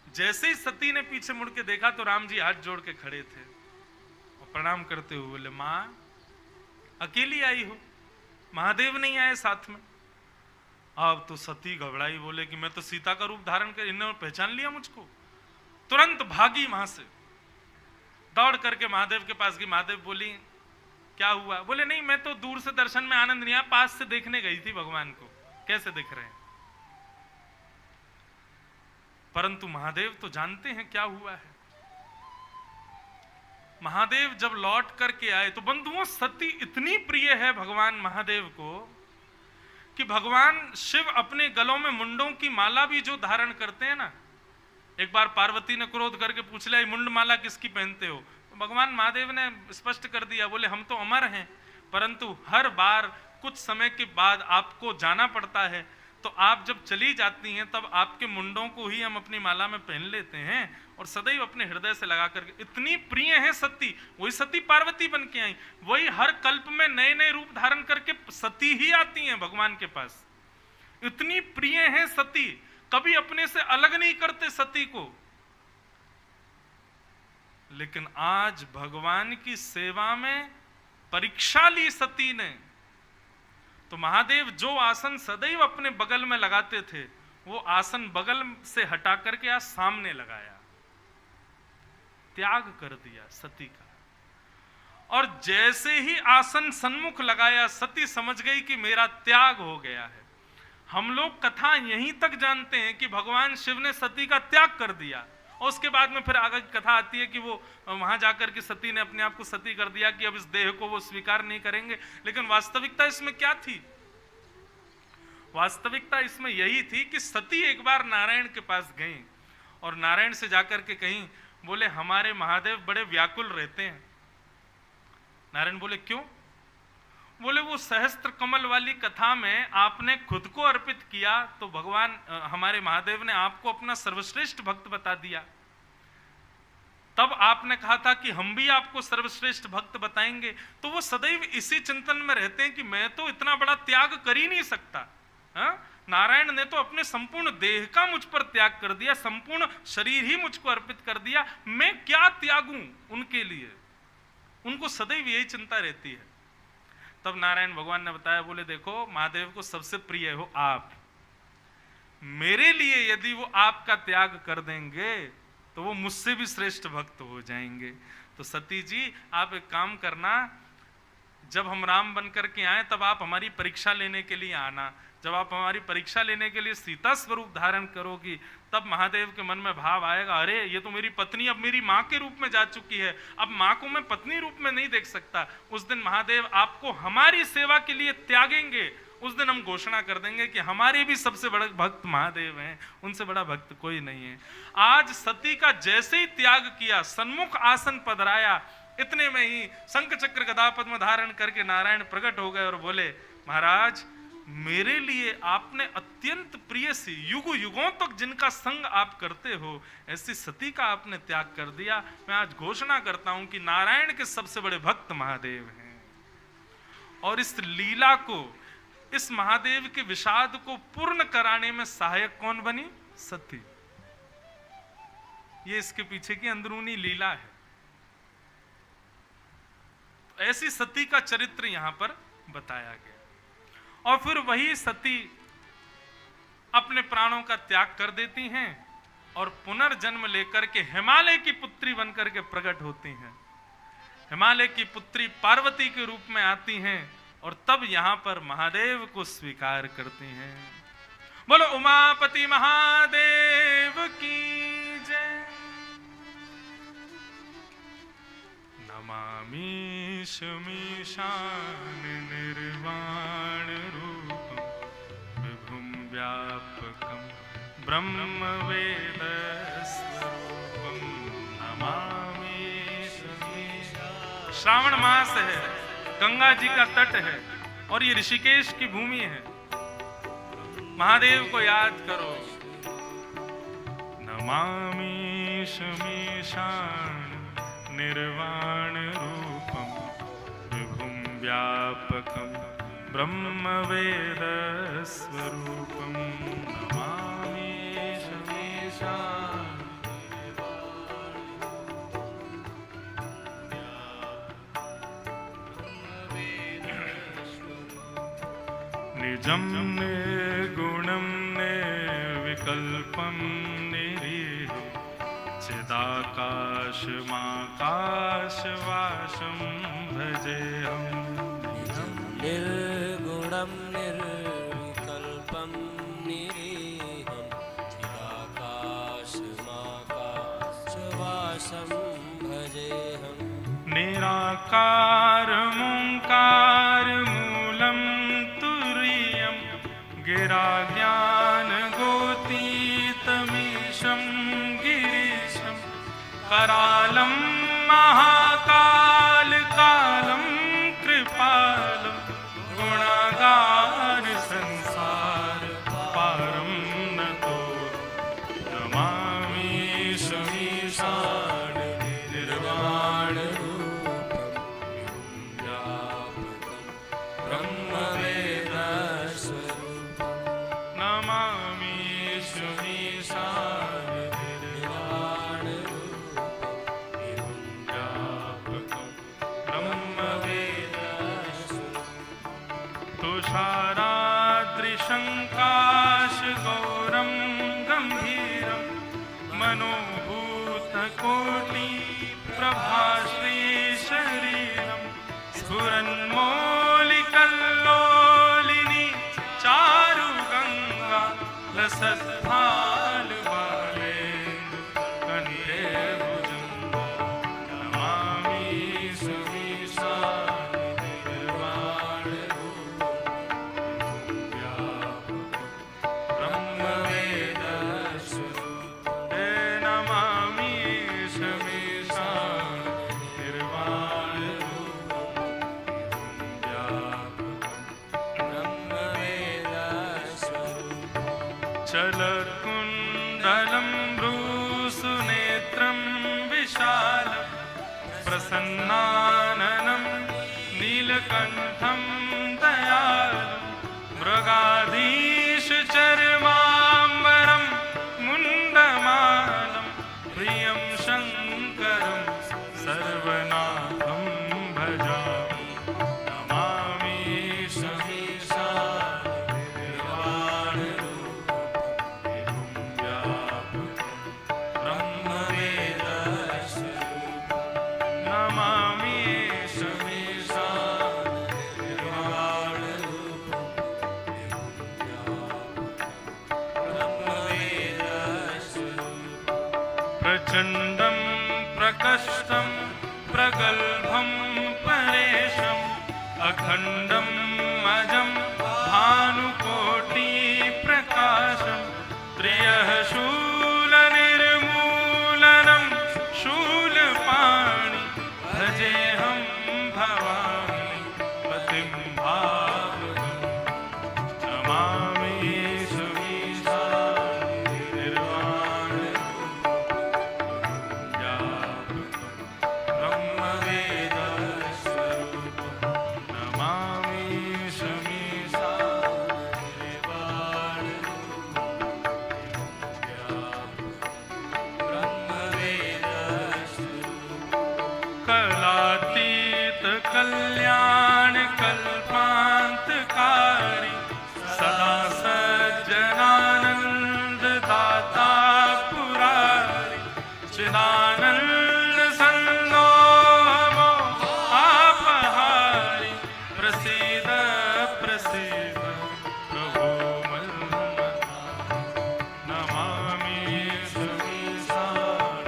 जैसे ही सती ने पीछे मुड़ के देखा तो राम जी हाथ जोड़ के खड़े थे और प्रणाम करते हुए बोले, मां अकेली आई हो, महादेव नहीं आए साथ में। अब तो सती घबराई, बोले कि मैं तो सीता का रूप धारण कर, इन्होंने पहचान लिया मुझको। तुरंत भागी वहां से, दौड़ करके महादेव के पास गई। महादेव बोली क्या हुआ? बोले नहीं, मैं तो दूर से दर्शन में आनंद नहीं आया, पास से देखने गई थी भगवान को, कैसे दिख रहे हैं। परंतु महादेव तो जानते हैं क्या हुआ है। महादेव जब लौट करके आए तो बंधुओं, सती इतनी प्रिय है भगवान महादेव को कि भगवान शिव अपने गलों में मुंडों की माला भी जो धारण करते हैं ना, एक बार पार्वती ने क्रोध करके पूछ लिया मुंड माला किसकी पहनते हो, तो भगवान महादेव ने स्पष्ट कर दिया, बोले हम तो अमर हैं, परंतु हर बार कुछ समय के बाद आपको जाना पड़ता है, तो आप जब चली जाती हैं तब आपके मुंडों को ही हम अपनी माला में पहन लेते हैं और सदैव अपने हृदय से लगा करके। इतनी प्रिय है सती, वही सती पार्वती बन के आई, वही हर कल्प में नए नए रूप धारण करके सती ही आती हैं भगवान के पास। इतनी प्रिय है सती, कभी अपने से अलग नहीं करते सती को। लेकिन आज भगवान की सेवा में परीक्षा ली सती ने, तो महादेव जो आसन सदैव अपने बगल में लगाते थे, वो आसन बगल से हटा करके आज सामने लगाया, त्याग कर दिया सती का। और जैसे ही आसन सन्मुख लगाया, सती समझ गई कि मेरा त्याग हो गया है। हम लोग कथा यहीं तक जानते हैं कि भगवान शिव ने सती का त्याग कर दिया, और उसके बाद में फिर आगे की कथा आती है कि वो वहां जाकर के सती ने अपने आप को सती कर दिया कि अब इस देह को वो स्वीकार नहीं करेंगे। लेकिन वास्तविकता इसमें क्या थी? वास्तविकता इसमें यही थी कि सती एक बार नारायण के पास गई और नारायण से जाकर के कहीं, बोले हमारे महादेव बड़े व्याकुल रहते हैं। नारायण बोले क्यों? बोले वो सहस्त्र कमल वाली कथा में आपने खुद को अर्पित किया तो भगवान हमारे महादेव ने आपको अपना सर्वश्रेष्ठ भक्त बता दिया। तब आपने कहा था कि हम भी आपको सर्वश्रेष्ठ भक्त बताएंगे। तो वो सदैव इसी चिंतन में रहते हैं कि मैं तो इतना बड़ा त्याग कर ही नहीं सकता। हा? नारायण ने तो अपने संपूर्ण देह का मुझ पर त्याग कर दिया, संपूर्ण शरीर ही मुझको अर्पित कर दिया, मैं क्या त्यागूं उनके लिए। उनको सदैव यही चिंता रहती है। तब नारायण भगवान ने बताया, बोले देखो महादेव को सबसे प्रिय हो आप, मेरे लिए यदि वो आपका त्याग कर देंगे तो वो मुझसे भी श्रेष्ठ भक्त हो जाएंगे। तो सती जी आप एक काम करना, जब हम राम बन करके आए तब आप हमारी परीक्षा लेने के लिए आना। जब आप हमारी परीक्षा लेने के लिए सीता स्वरूप धारण करोगी तब महादेव के मन में भाव आएगा, अरे ये तो मेरी पत्नी अब मेरी माँ के रूप में जा चुकी है, अब माँ को मैं पत्नी रूप में नहीं देख सकता। उस दिन महादेव आपको हमारी सेवा के लिए त्यागेंगे, उस दिन हम घोषणा कर देंगे कि हमारे भी सबसे बड़े भक्त महादेव हैं, उनसे बड़ा भक्त कोई नहीं है। आज सती का जैसे ही त्याग किया, सन्मुख आसन पधराया, इतने में ही शंख चक्र गदा पद्म धारण करके नारायण प्रकट हो गए और बोले, महाराज मेरे लिए आपने अत्यंत प्रिय सी, युग युगों तक जिनका संग आप करते हो, ऐसी सती का आपने त्याग कर दिया। मैं आज घोषणा करता हूं कि नारायण के सबसे बड़े भक्त महादेव हैं। और इस लीला को इस महादेव के विषाद को पूर्ण कराने में सहायक कौन बनी? सती। ये इसके पीछे की अंदरूनी लीला है। तो ऐसी सती का चरित्र यहां पर बताया गया। और फिर वही सती अपने प्राणों का त्याग कर देती हैं और पुनर्जन्म लेकर के हिमालय की पुत्री बनकर के प्रकट होती हैं। हिमालय की पुत्री पार्वती के रूप में आती हैं और तब यहां पर महादेव को स्वीकार करती हैं। बोलो उमापति महादेव की जय। नमामि शमीशान निर्वाण रूपम विभुम व्यापकम ब्रह्म वेद स्वरूपम नमामि शमीशान। श्रावण मास है, गंगा जी का तट है और ये ऋषिकेश की भूमि है। महादेव को याद करो। नमामि शमीशान निर्वाण रूपम विभुम व्यापकम ब्रह्म वेद स्वरूपम नमामि शमीशान। निजं निर्गुणं निर्विकल्पं निरीहं चिदाकाशमाकाशवासं भजेऽहम्। निर्गुणं निर्विकल्पं निरीहं चिदाकाशमाकाशवासं भजेऽहम्। निराकारमोङ्कारमूलं तुरीयं गिराज्ञानगोतीतमीशं गिरीशं करालं महाकालकालं कृपालं गुणगान संसार पारं नतो नमामि शमीशान निर्वाण तुषाराद्रिशङ्काशगौरं गम्भीरं मनोभूतकोटि प्रभाश्रीशरीरं स्फुरन्मौलिकल्लोलिनी चारुगङ्गा लसद्भालुबालेन्दु कण्ठे भुजङ्गा नमामि शमीशान निर्वाण चलकुण्डलं भ्रूसुनेत्रं विशालं प्रसन्नाननं नीलकण्ठं दयालं मृगाधीशचर्माम्बरं मुण्डमालं प्रियं शङ्करं सर्वनाथं भजामि नमामि शमीशान निर्वाण नमामि शमीशान निर्वाण प्रचण्डं प्रकष्टं प्रगल्भं परेशम् अखण्डं अजं भानुकोटि प्रकाशं प्रियः शूलनिर्मूलनं शूलपाणि भजेऽहं भवामि पतिं भावगं नमामि शमीशान निर्वाण ब्रह्मवेद स्वरूपं नमामि कल्याण कल्पांतकारी सदा सज्जनानंद दाता पुरारी चिदानंद संगमो आपहारी प्रसीद प्रसीद प्रभो मन्मथा नमामि समीसान्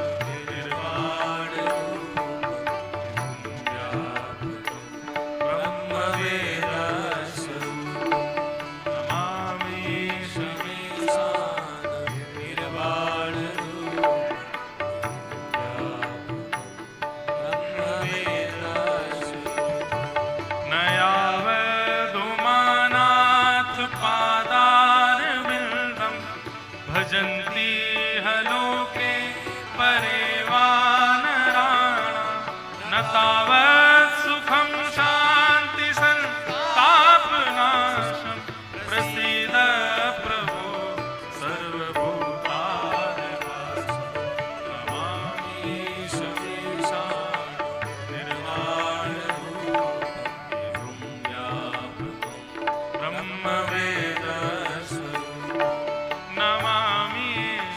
भजन्ति हलोके परिवानराणा न तावत् सुखं शान्ति संतापनाशं प्रसीद प्रभो सर्वभूतादिवासं नमामि शमीशान् निर्वाणरूपं व्यापकं ब्रह्मवेदस्वरूपं नमामि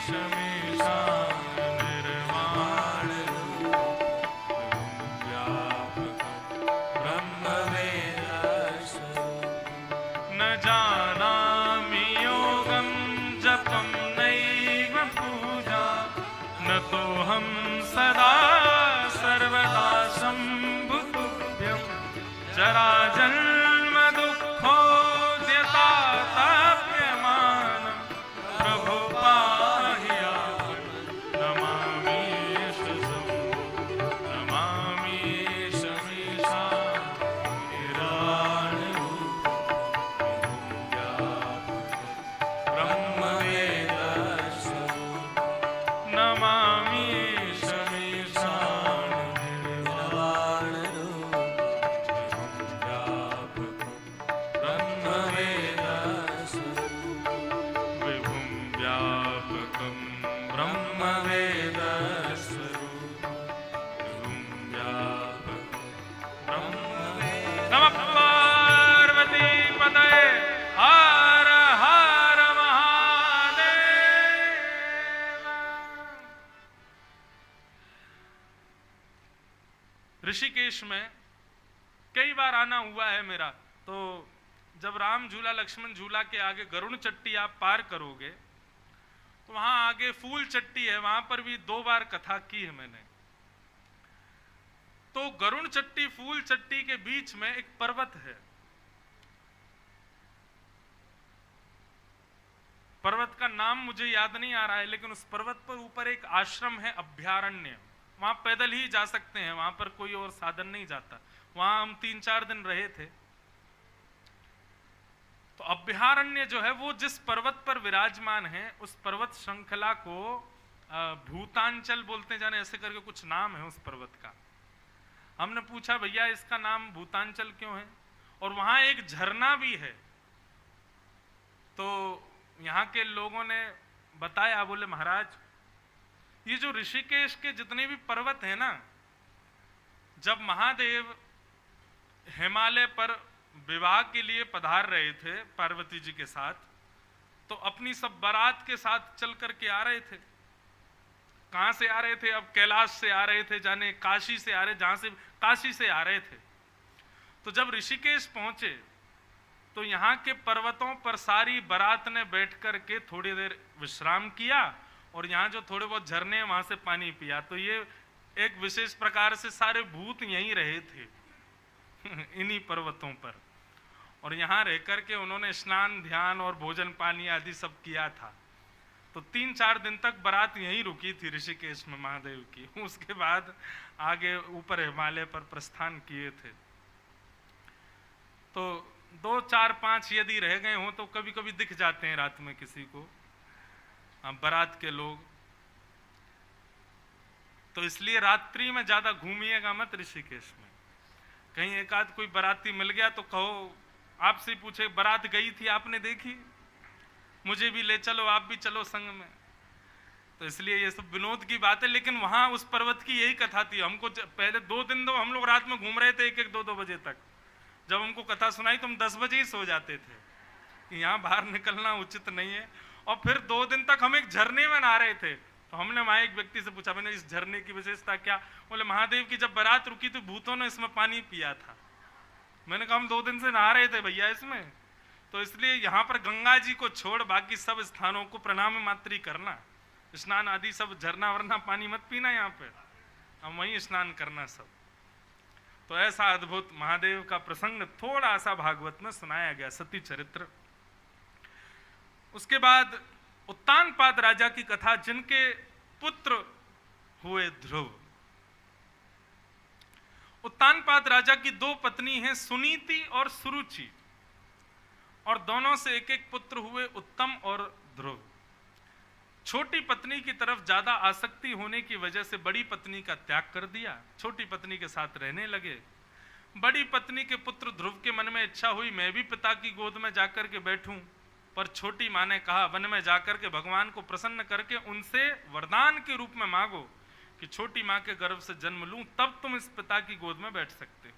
शमीशान् निर्वाणरूपं व्यापकं ब्रह्मवेदस्वरूपं न जानामि योगं जपं नैव पूजा न तोऽहं सदा सर्वदा शम्भुतुभ्यं जराजन्म दुःखोद्यताप्यमानं प्रभो पाहि यावन् नमामि नमामि शमीशान् निराणरूपं ब्रह्मवेदस्वरूपं नमामि शमीशान् विभुं व्यापकं ब्रह्मवेदस्वरूपं विभुं व्यापकं ब्रह्मवेद नमः पार्वती पतये हर हर महादेव। ऋषिकेश में कई बार आना हुआ है मेरा, तो जब राम झूला लक्ष्मण झूला के आगे गरुड़ चट्टी आप पार करोगे तो वहां आगे फूल चट्टी है, वहां पर भी 2 बार कथा की है मैंने। तो गरुड़ चट्टी फूल चट्टी के बीच में एक पर्वत है। पर्वत का नाम मुझे याद नहीं आ रहा है, लेकिन उस पर्वत पर ऊपर एक आश्रम है, अभ्यारण्य। वहां पैदल ही जा सकते हैं, वहां पर कोई और साधन नहीं जाता। वहां हम 3-4 दिन रहे थे। तो अभ्यारण्य जो है वो जिस पर्वत पर विराजमान है, उस पर्वत श्रृंखला को भूतांचल बोलते जाने, ऐसे करके कुछ नाम है उस पर्वत का। हमने पूछा भैया इसका नाम भूतांचल क्यों है, और वहां एक झरना भी है। तो यहाँ के लोगों ने बताया, बोले महाराज ये जो ऋषिकेश के जितने भी पर्वत हैं ना, जब महादेव हिमालय पर विवाह के लिए पधार रहे थे पार्वती जी के साथ, तो अपनी सब बारात के साथ चल करके आ रहे थे। कहां से आ रहे थे? अब कैलाश से आ रहे थे, जाने काशी से आ रहे, जहां से काशी से आ रहे थे। तो जब ऋषिकेश पहुंचे तो यहाँ के पर्वतों पर सारी बारात ने बैठ करके थोड़ी देर विश्राम किया, और यहाँ जो थोड़े बहुत झरने हैं वहां से पानी पिया। तो ये एक विशेष प्रकार से सारे भूत यहीं रहे थे इन्हीं पर्वतों पर, और यहाँ रह करके उन्होंने स्नान ध्यान और भोजन पानी आदि सब किया था। तो 3-4 दिन तक बारात यहीं रुकी थी ऋषिकेश में महादेव की। उसके बाद आगे ऊपर हिमालय पर प्रस्थान किए थे। तो 2, 4, 5 यदि रह गए हों तो कभी कभी दिख जाते हैं रात में किसी को बारात के लोग। तो इसलिए रात्रि में ज्यादा घूमिएगा मत ऋषिकेश में। कहीं एक आध कोई बाराती मिल गया तो कहो, आपसे पूछे बारात गई थी आपने देखी, मुझे भी ले चलो, आप भी चलो संग में। तो इसलिए ये सब विनोद की बात है, लेकिन वहां उस पर्वत की यही कथा थी। हमको पहले 2 दिन हम लोग रात में घूम रहे थे 1-1, 2-2 बजे तक। जब हमको कथा सुनाई तो हम 10 बजे ही सो जाते थे कि यहाँ बाहर निकलना उचित नहीं है। और फिर 2 दिन तक हम एक झरने में नहा रहे थे। तो हमने वहां एक व्यक्ति से पूछा, मैंने इस झरने की विशेषता क्या? बोले महादेव की जब बारात रुकी तो भूतों ने इसमें पानी पिया था। मैंने कहा हम 2 दिन से नहा रहे थे भैया इसमें। तो इसलिए यहाँ पर गंगा जी को छोड़ बाकी सब स्थानों को प्रणाम मात्र ही करना, स्नान आदि सब झरना वरना पानी मत पीना, यहाँ पे हम वहीं स्नान करना सब। तो ऐसा अद्भुत महादेव का प्रसंग थोड़ा सा भागवत में सुनाया गया, सती चरित्र। उसके बाद उत्तानपाद राजा की कथा, जिनके पुत्र हुए ध्रुव। उत्तानपाद राजा की 2 पत्नी हैं, सुनीति और सुरुचि, और दोनों से एक एक पुत्र हुए, उत्तम और ध्रुव। छोटी पत्नी की तरफ ज्यादा आसक्ति होने की वजह से बड़ी पत्नी का त्याग कर दिया, छोटी पत्नी के साथ रहने लगे। बड़ी पत्नी के पुत्र ध्रुव के मन में इच्छा हुई मैं भी पिता की गोद में जाकर के बैठूं, पर छोटी मां ने कहा वन में जाकर के भगवान को प्रसन्न करके उनसे वरदान के रूप में मांगो कि छोटी मां के गर्भ से जन्म लूं, तब तुम इस पिता की गोद में बैठ सकते हो।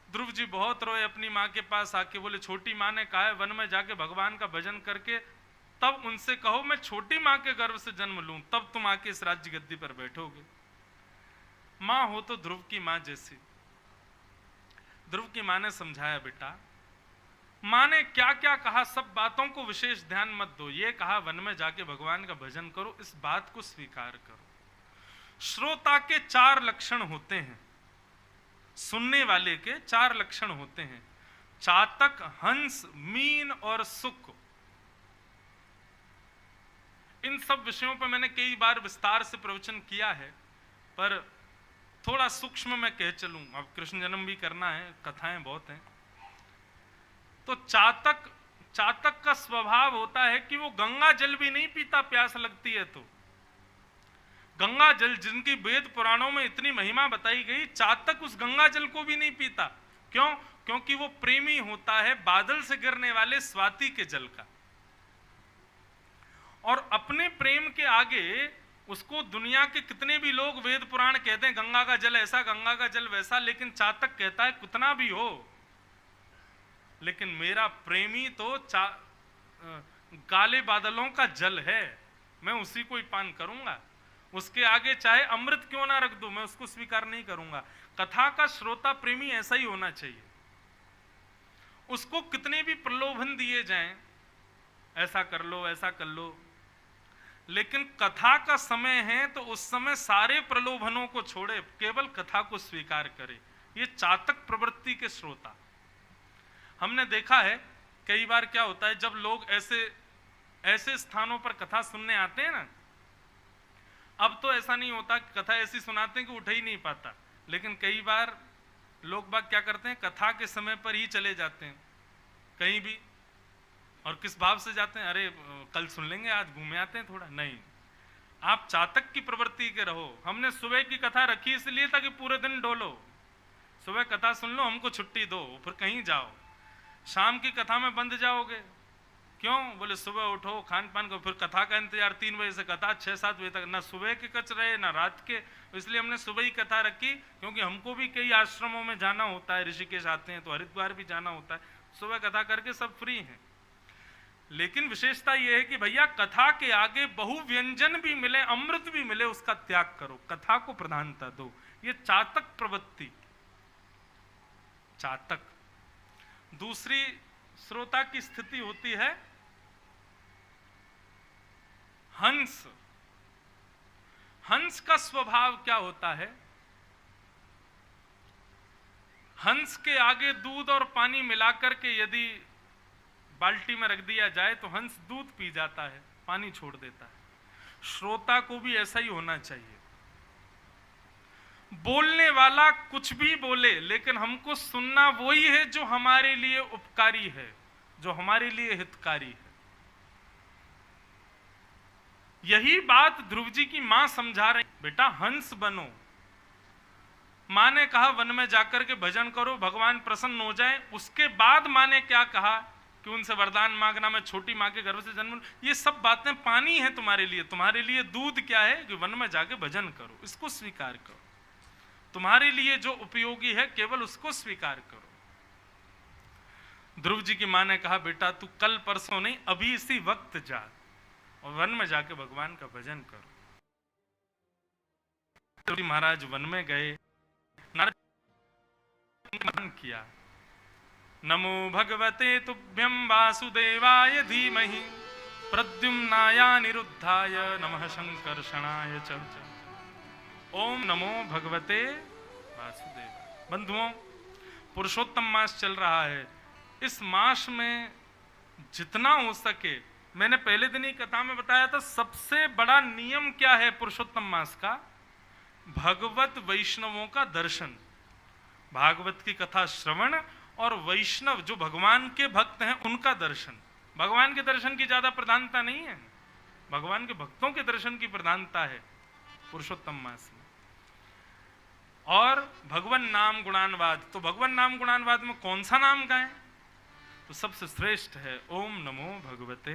ध्रुव जी बहुत रोए, अपनी मां के पास आके बोले छोटी मां ने कहा है वन में जाके भगवान का भजन करके तब उनसे कहो मैं छोटी मां के गर्भ से जन्म लूं, तब तुम आके इस राज्य गद्दी पर बैठोगे। मां हो तो ध्रुव की मां जैसी। ध्रुव की मां ने समझाया बेटा, मां ने क्या क्या कहा सब बातों को विशेष ध्यान मत दो, ये कहा वन में जाके भगवान का भजन करो, इस बात को स्वीकार करो। श्रोता के 4 लक्षण होते हैं, सुनने वाले के 4 लक्षण होते हैं, चातक, हंस, मीन और सुक। इन सब विषयों पर मैंने कई बार विस्तार से प्रवचन किया है, पर थोड़ा सूक्ष्म में कह चलूं, अब कृष्ण जन्म भी करना है, कथाएं बहुत हैं। तो चातक का स्वभाव होता है कि वो गंगा जल भी नहीं पीता प्यास लगती है तो। गंगा जल जिनकी वेद पुराणों में इतनी महिमा बताई गई, चातक उस गंगा जल को भी नहीं पीता। क्यों? क्योंकि वो प्रेमी होता है बादल से गिरने वाले स्वाति के जल का, और अपने प्रेम के आगे उसको दुनिया के कितने भी लोग वेद पुराण कहते हैं गंगा का जल ऐसा, गंगा का जल वैसा, लेकिन चातक कहता है कितना भी हो, लेकिन मेरा प्रेमी तो काले बादलों का जल है, मैं उसी को ही पान करूंगा, उसके आगे चाहे अमृत क्यों ना रख दूं, मैं उसको स्वीकार नहीं करूंगा। कथा का श्रोता प्रेमी ऐसा ही होना चाहिए। उसको कितने भी प्रलोभन दिए जाएं, ऐसा कर लो ऐसा कर लो, लेकिन कथा का समय है तो उस समय सारे प्रलोभनों को छोड़े, केवल कथा को स्वीकार करे। ये चातक प्रवृत्ति के श्रोता। हमने देखा है कई बार क्या होता है, जब लोग ऐसे स्थानों पर कथा सुनने आते हैं ना, अब तो ऐसा नहीं होता कि कथा ऐसी सुनाते हैं कि उठ ही नहीं पाता, लेकिन कई बार लोग बाग क्या करते हैं, कथा के समय पर ही चले जाते हैं कहीं भी। और किस भाव से जाते हैं, अरे कल सुन लेंगे, आज घूमे आते हैं थोड़ा। नहीं, आप चातक की प्रवृत्ति के रहो। हमने सुबह की कथा रखी इसलिए ताकि पूरे दिन डोलो, सुबह कथा सुन लो, हमको छुट्टी दो, फिर कहीं जाओ। शाम की कथा में बंद जाओगे, क्यों? बोले सुबह उठो, खान पान को, फिर कथा का इंतजार 3 बजे से कथा 6-7 बजे तक, ना सुबह के कच रहे ना रात के। इसलिए हमने सुबह ही कथा रखी, क्योंकि हमको भी कई आश्रमों में जाना होता है, ऋषिकेश आते हैं तो हरिद्वार भी जाना होता है, सुबह कथा करके सब फ्री हैं। लेकिन विशेषता यह है कि भैया कथा के आगे बहु व्यंजन भी मिले, अमृत भी मिले, उसका त्याग करो, कथा को प्रधानता दो। ये चातक प्रवृत्ति। चातक। दूसरी श्रोता की स्थिति होती है हंस। हंस का स्वभाव क्या होता है? हंस के आगे दूध और पानी मिलाकर के यदि बाल्टी में रख दिया जाए तो हंस दूध पी जाता है, पानी छोड़ देता है। श्रोता को भी ऐसा ही होना चाहिए। बोलने वाला कुछ भी बोले, लेकिन हमको सुनना वही है जो हमारे लिए उपकारी है, जो हमारे लिए हितकारी है। यही बात ध्रुव जी की मां समझा रही, बेटा हंस बनो। मां ने कहा वन में जाकर के भजन करो, भगवान प्रसन्न हो जाए। उसके बाद मां ने क्या कहा कि उनसे वरदान मांगना, मैं छोटी मां के गर्भ से जन्म। ये सब बातें पानी है तुम्हारे लिए। तुम्हारे लिए दूध क्या है कि वन में जाके भजन करो, इसको स्वीकार करो। तुम्हारे लिए जो उपयोगी है केवल उसको स्वीकार करो। ध्रुव जी की मां ने कहा, बेटा तू कल परसों नहीं, अभी इसी वक्त जा और वन में जाके भगवान का भजन करो। ध्रुव जी महाराज वन में गए, नारद किया, नमो भगवते तुभ्यं वासुदेवाय धीमहि प्रद्युम्नाय निरुद्धाय नमः संकर्षणाय च। ओम नमो भगवते वासुदेवाय। बंधुओं, पुरुषोत्तम मास चल रहा है। इस मास में जितना हो सके, मैंने पहले दिन ही कथा में बताया था, सबसे बड़ा नियम क्या है पुरुषोत्तम मास का? भगवत वैष्णवों का दर्शन, भागवत की कथा श्रवण और वैष्णव जो भगवान के भक्त हैं उनका दर्शन। भगवान के दर्शन की ज्यादा प्रधानता नहीं है, भगवान के भक्तों के दर्शन की प्रधानता है पुरुषोत्तम मास में। और भगवान नाम गुणानवाद, तो भगवान नाम गुणानवाद में कौन सा नाम गाएं? तो सबसे श्रेष्ठ है ओम नमो भगवते।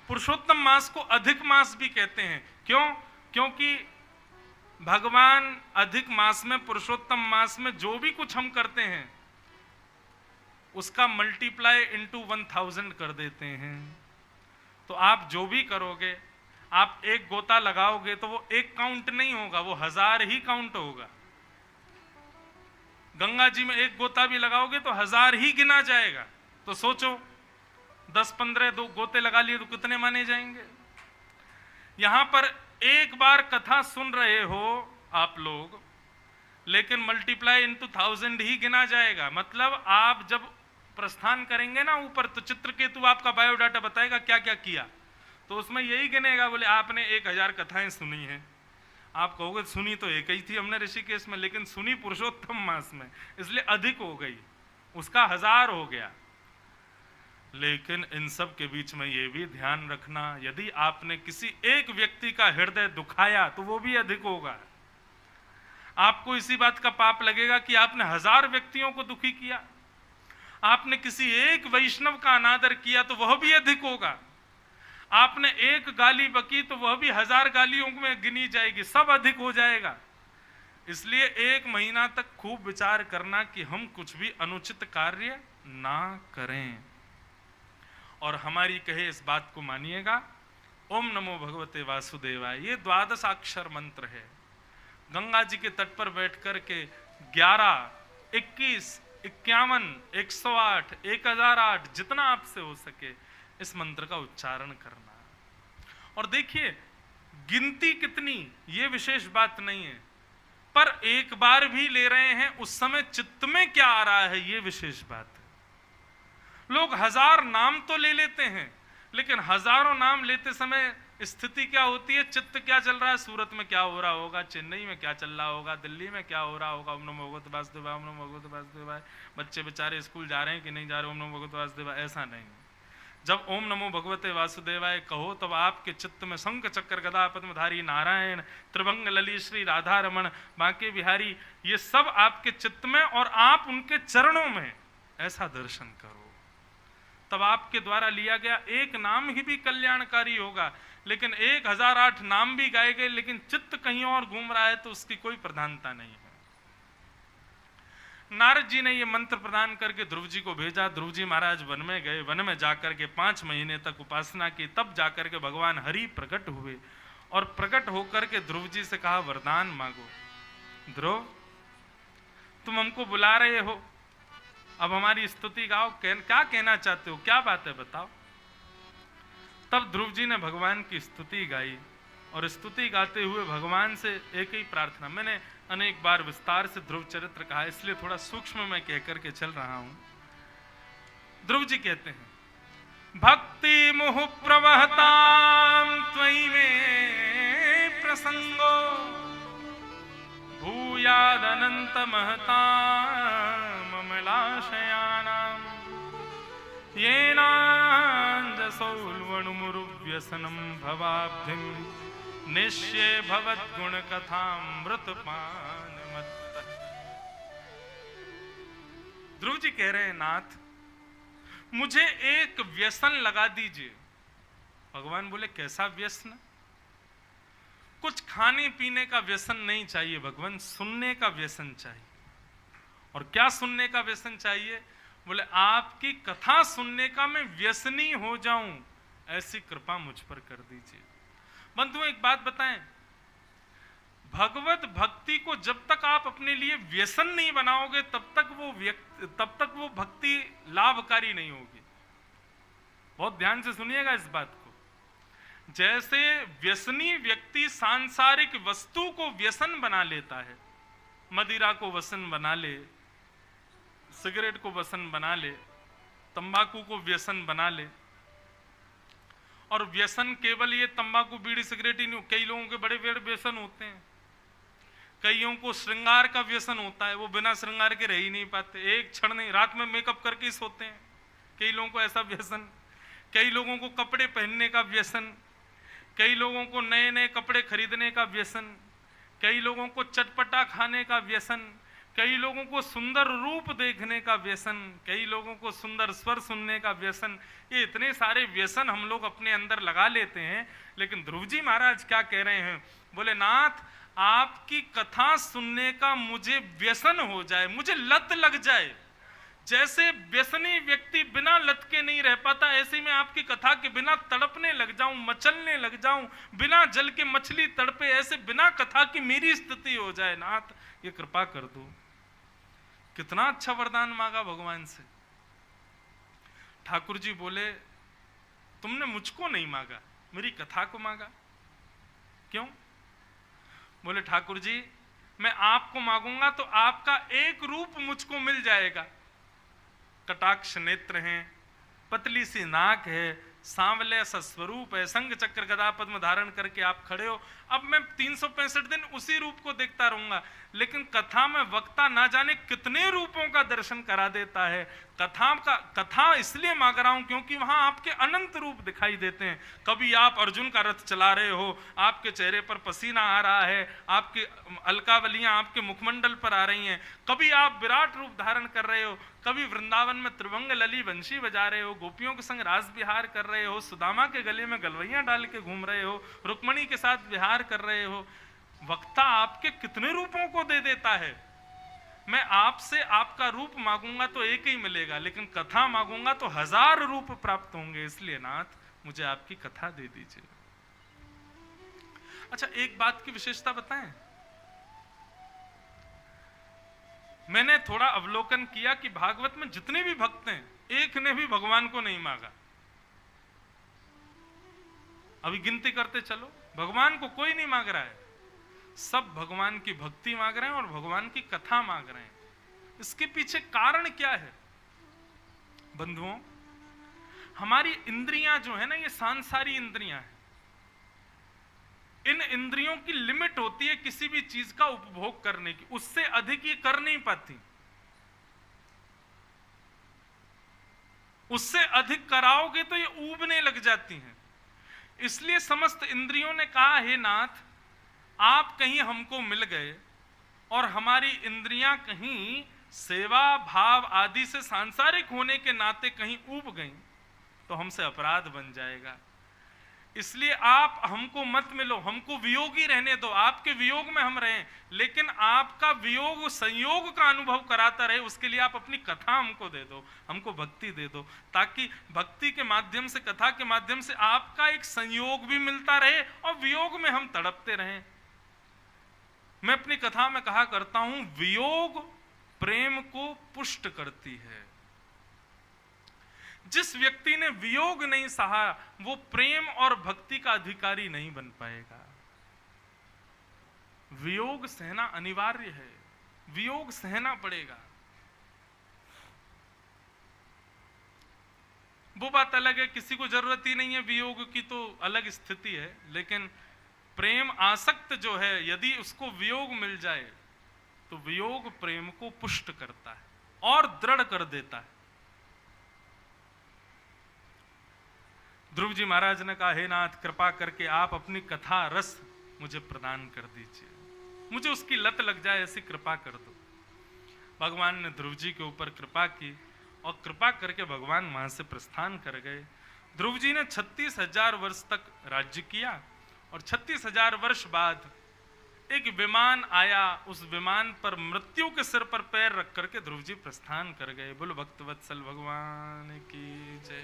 पुरुषोत्तम मास को अधिक मास भी कहते हैं। क्यों? क्योंकि भगवान अधिक मास में, पुरुषोत्तम मास में जो भी कुछ हम करते हैं उसका मल्टीप्लाई इंटू 1000 कर देते हैं। तो आप जो भी करोगे, आप एक गोता लगाओगे तो वो एक काउंट नहीं होगा, वो 1000 ही काउंट होगा। गंगा जी में एक गोता भी लगाओगे तो 1000 ही गिना जाएगा। तो सोचो 10-15 दो गोते लगा लिए तो कितने माने जाएंगे? यहां पर एक बार कथा सुन रहे हो आप लोग, लेकिन मल्टीप्लाई इंटू 1000 ही गिना जाएगा। मतलब आप जब प्रस्थान करेंगे ना ऊपर, तो चित्रकेतु आपका बायोडाटा बताएगा क्या क्या किया, तो उसमें यही गिनेगा, बोले आपने 1000 कथाएं सुनी हैं। आप कहोगे सुनी तो एक ही थी हमने ऋषिकेश में, लेकिन सुनी पुरुषोत्तम मास में, इसलिए अधिक हो गई, उसका 1000 हो गया। लेकिन इन सब के बीच में ये भी ध्यान रखना, यदि आपने किसी एक व्यक्ति का हृदय दुखाया तो वो भी अधिक होगा। आपको इसी बात का पाप लगेगा कि आपने 1000 व्यक्तियों को दुखी किया। आपने किसी एक वैष्णव का अनादर किया तो वह भी अधिक होगा। आपने एक गाली बकी तो वह भी 1000 गालियों में गिनी जाएगी, सब अधिक हो जाएगा। इसलिए 1 महीना तक खूब विचार करना कि हम कुछ भी अनुचित कार्य ना करें। और हमारी कहे इस बात को मानिएगा, ओम नमो भगवते वासुदेवाय ये 12 अक्षर मंत्र है। गंगा जी के तट पर बैठ कर के 11, 21, 51, 108, 1008 जितना आपसे हो सके इस मंत्र का उच्चारण करना। और देखिए गिनती कितनी ये विशेष बात नहीं है, पर एक बार भी ले रहे हैं उस समय चित्त में क्या आ रहा है ये विशेष बात है। लोग 1000 नाम तो ले लेते हैं, लेकिन हजारों नाम लेते समय स्थिति क्या होती है, चित्त क्या चल रहा है, सूरत में क्या हो रहा होगा, चेन्नई में क्या चल रहा होगा, दिल्ली में क्या हो रहा होगा। ओम नमो भगवते वासुदेवाय, ओम नमो भगवते वासुदेवाय। बच्चे बेचारे स्कूल जा रहे हैं कि नहीं जा रहे, ओम नमो भगवते वासुदेवाय। ऐसा नहीं, जब ओम नमो भगवते वासुदेवाय कहो तब आपके चित्त में शंख चक्र गदा पद्मधारी नारायण, त्रिभंग ललित श्री राधा रमण, बांके बिहारी, ये सब आपके चित्त में और आप उनके चरणों में ऐसा दर्शन करो। तब आपके द्वारा लिया गया एक नाम ही भी कल्याणकारी होगा। लेकिन 1008 नाम भी गाए गए, लेकिन चित्त कहीं और घूम रहा है तो उसकी कोई प्रधानता नहीं है। नारद जी ने ये मंत्र प्रदान करके ध्रुव जी को भेजा। ध्रुव जी महाराज वन में गए, वन में जाकर के 5 महीने तक उपासना की, तब जाकर के भगवान हरि प्रकट हुए और प्रकट होकर के ध्रुव जी से कहा वरदान मांगो। ध्रुव तुम हमको बुला रहे हो, अब हमारी स्तुति गाओ, क्या कहना चाहते हो, क्या बात है बताओ। तब ध्रुव जी ने भगवान की स्तुति गाई और स्तुति गाते हुए भगवान से एक ही प्रार्थना, मैंने अनेक बार विस्तार से ध्रुव चरित्र कहा, इसलिए थोड़ा सूक्ष्म में कह करके चल रहा हूं। ध्रुव जी कहते हैं, भक्ति मुहु प्रवहताम त्वयि में प्रसंगो भूयाद अनंत महताम ममलाशयानाम येनांजसौल्वणुमुरुव्यसनं भवाब्धिं निश्ये भवद्गुण कथामृतपान मत्तः। ध्रुव जी कह रहे हैं, नाथ मुझे एक व्यसन लगा दीजिए। भगवान बोले कैसा व्यसन? कुछ खाने पीने का व्यसन नहीं चाहिए भगवान, सुनने का व्यसन चाहिए। और क्या सुनने का व्यसन चाहिए? बोले आपकी कथा सुनने का मैं व्यसनी हो जाऊं, ऐसी कृपा मुझ पर कर दीजिए। बंधु एक बात बताएं, भगवत भक्ति को जब तक आप अपने लिए व्यसन नहीं बनाओगे तब तक वो भक्ति लाभकारी नहीं होगी। बहुत ध्यान से सुनिएगा इस बात को। जैसे व्यसनी व्यक्ति सांसारिक वस्तु को व्यसन बना लेता है, मदिरा को व्यसन बना ले, सिगरेट को व्यसन बना ले, तंबाकू को व्यसन बना ले, और व्यसन केवल ये तंबाकू बीड़ी सिगरेट ही नहीं, कई लोगों के बड़े बड़े व्यसन होते हैं। कईयों को श्रृंगार का व्यसन होता है, वो बिना श्रृंगार के रह ही नहीं पाते, एक क्षण नहीं, रात में मेकअप करके ही सोते हैं। कई लोगों को ऐसा व्यसन, कई लोगों को कपड़े पहनने का व्यसन, कई लोगों को नए नए कपड़े खरीदने का व्यसन, कई लोगों को चटपटा खाने का व्यसन, कई लोगों को सुंदर रूप देखने का व्यसन, कई लोगों को सुंदर स्वर सुनने का व्यसन। ये इतने सारे व्यसन हम लोग अपने अंदर लगा लेते हैं। लेकिन ध्रुव जी महाराज क्या कह रहे हैं? बोले नाथ, आपकी कथा सुनने का मुझे व्यसन हो जाए, मुझे लत लग जाए। जैसे व्यसनी व्यक्ति बिना लत के नहीं रह पाता, ऐसे में आपकी कथा के बिना तड़पने लग जाऊं, मचलने लग जाऊं, बिना जल के मछली तड़पे, ऐसे बिना कथा की मेरी स्थिति हो जाए। नाथ ये कृपा कर दो। कितना अच्छा वरदान मांगा भगवान से। ठाकुर जी बोले तुमने मुझको नहीं मांगा, मेरी कथा को मांगा। क्यों? बोले ठाकुर जी मैं आपको मांगूंगा तो आपका एक रूप मुझको मिल जाएगा। कटाक्ष नेत्र हैं, पतली सी नाक है, सांवले सा स्वरूप है, संग चक्र गदा पद्म धारण करके आप खड़े हो। अब मैं 365 दिन उसी रूप को देखता रहूंगा, लेकिन कथा में वक्ता ना जाने कितने रूपों का दर्शन करा देता है। कथा इसलिए मांग रहा हूं क्योंकि वहां आपके अनंत रूप दिखाई देते हैं। कभी आप अर्जुन का रथ चला रहे हो, आपके चेहरे पर पसीना आ रहा है, आपकी अलकावलियां आपके मुखमंडल पर आ रही हैं। कभी आप विराट रूप धारण कर रहे हो, कभी वृंदावन में त्रिभंग लली बंशी बजा रहे हो, गोपियों के संग रास विहार कर रहे हो, सुदामा के गले में गलवैयां डाल के घूम रहे हो, रुक्मणी के साथ विहार कर रहे हो। वक्ता आपके कितने रूपों को दे देता है। मैं आपसे आपका रूप मांगूंगा तो एक ही मिलेगा, लेकिन कथा मांगूंगा तो 1000 रूप प्राप्त होंगे। इसलिए नाथ मुझे आपकी कथा दे दीजिए। अच्छा एक बात की विशेषता बताएं, मैंने थोड़ा अवलोकन किया कि भागवत में जितने भी भक्त हैं, एक ने भी भगवान को नहीं मांगा। अभी गिनती करते चलो, भगवान को कोई नहीं मांग रहा है, सब भगवान की भक्ति मांग रहे हैं और भगवान की कथा मांग रहे हैं। इसके पीछे कारण क्या है? बंधुओं, हमारी इंद्रियां जो है ना, ये सांसारी इंद्रियां हैं। इन इंद्रियों की लिमिट होती है किसी भी चीज का उपभोग करने की, उससे अधिक ये कर नहीं पाती। उससे अधिक कराओगे तो ये ऊबने लग जाती हैं। इसलिए समस्त इंद्रियों ने कहा, हे नाथ आप कहीं हमको मिल गए और हमारी इंद्रियां कहीं सेवा भाव आदि से सांसारिक होने के नाते कहीं ऊब गई तो हमसे अपराध बन जाएगा। इसलिए आप हमको मत मिलो, हमको वियोगी रहने दो, आपके वियोग में हम रहें, लेकिन आपका वियोग संयोग का अनुभव कराता रहे, उसके लिए आप अपनी कथा हमको दे दो, हमको भक्ति दे दो, ताकि भक्ति के माध्यम से, कथा के माध्यम से आपका एक संयोग भी मिलता रहे और वियोग में हम तड़पते रहें। मैं अपनी कथा में कहा करता हूं, वियोग प्रेम को पुष्ट करती है। जिस व्यक्ति ने वियोग नहीं सहा वो प्रेम और भक्ति का अधिकारी नहीं बन पाएगा। वियोग सहना अनिवार्य है, वियोग सहना पड़ेगा। वो बात अलग है, किसी को जरूरत ही नहीं है वियोग की तो अलग स्थिति है, लेकिन प्रेम आसक्त जो है यदि उसको वियोग मिल जाए तो वियोग प्रेम को पुष्ट करता है और दृढ़ कर देता है। ध्रुव जी महाराज ने कहा, हे नाथ कृपा करके आप अपनी कथा रस मुझे प्रदान कर दीजिए, मुझे उसकी लत लग जाए ऐसी कृपा कर दो। भगवान ने ध्रुव जी के ऊपर कृपा की और कृपा करके भगवान वहां से प्रस्थान कर गए। ध्रुव जी ने 36,000 वर्ष तक राज्य किया और 36,000 वर्ष बाद एक विमान आया, उस विमान पर मृत्यु के सिर पर पैर रख करके ध्रुव जी प्रस्थान कर गए। बोलो भक्तवत्सल भगवान की जय।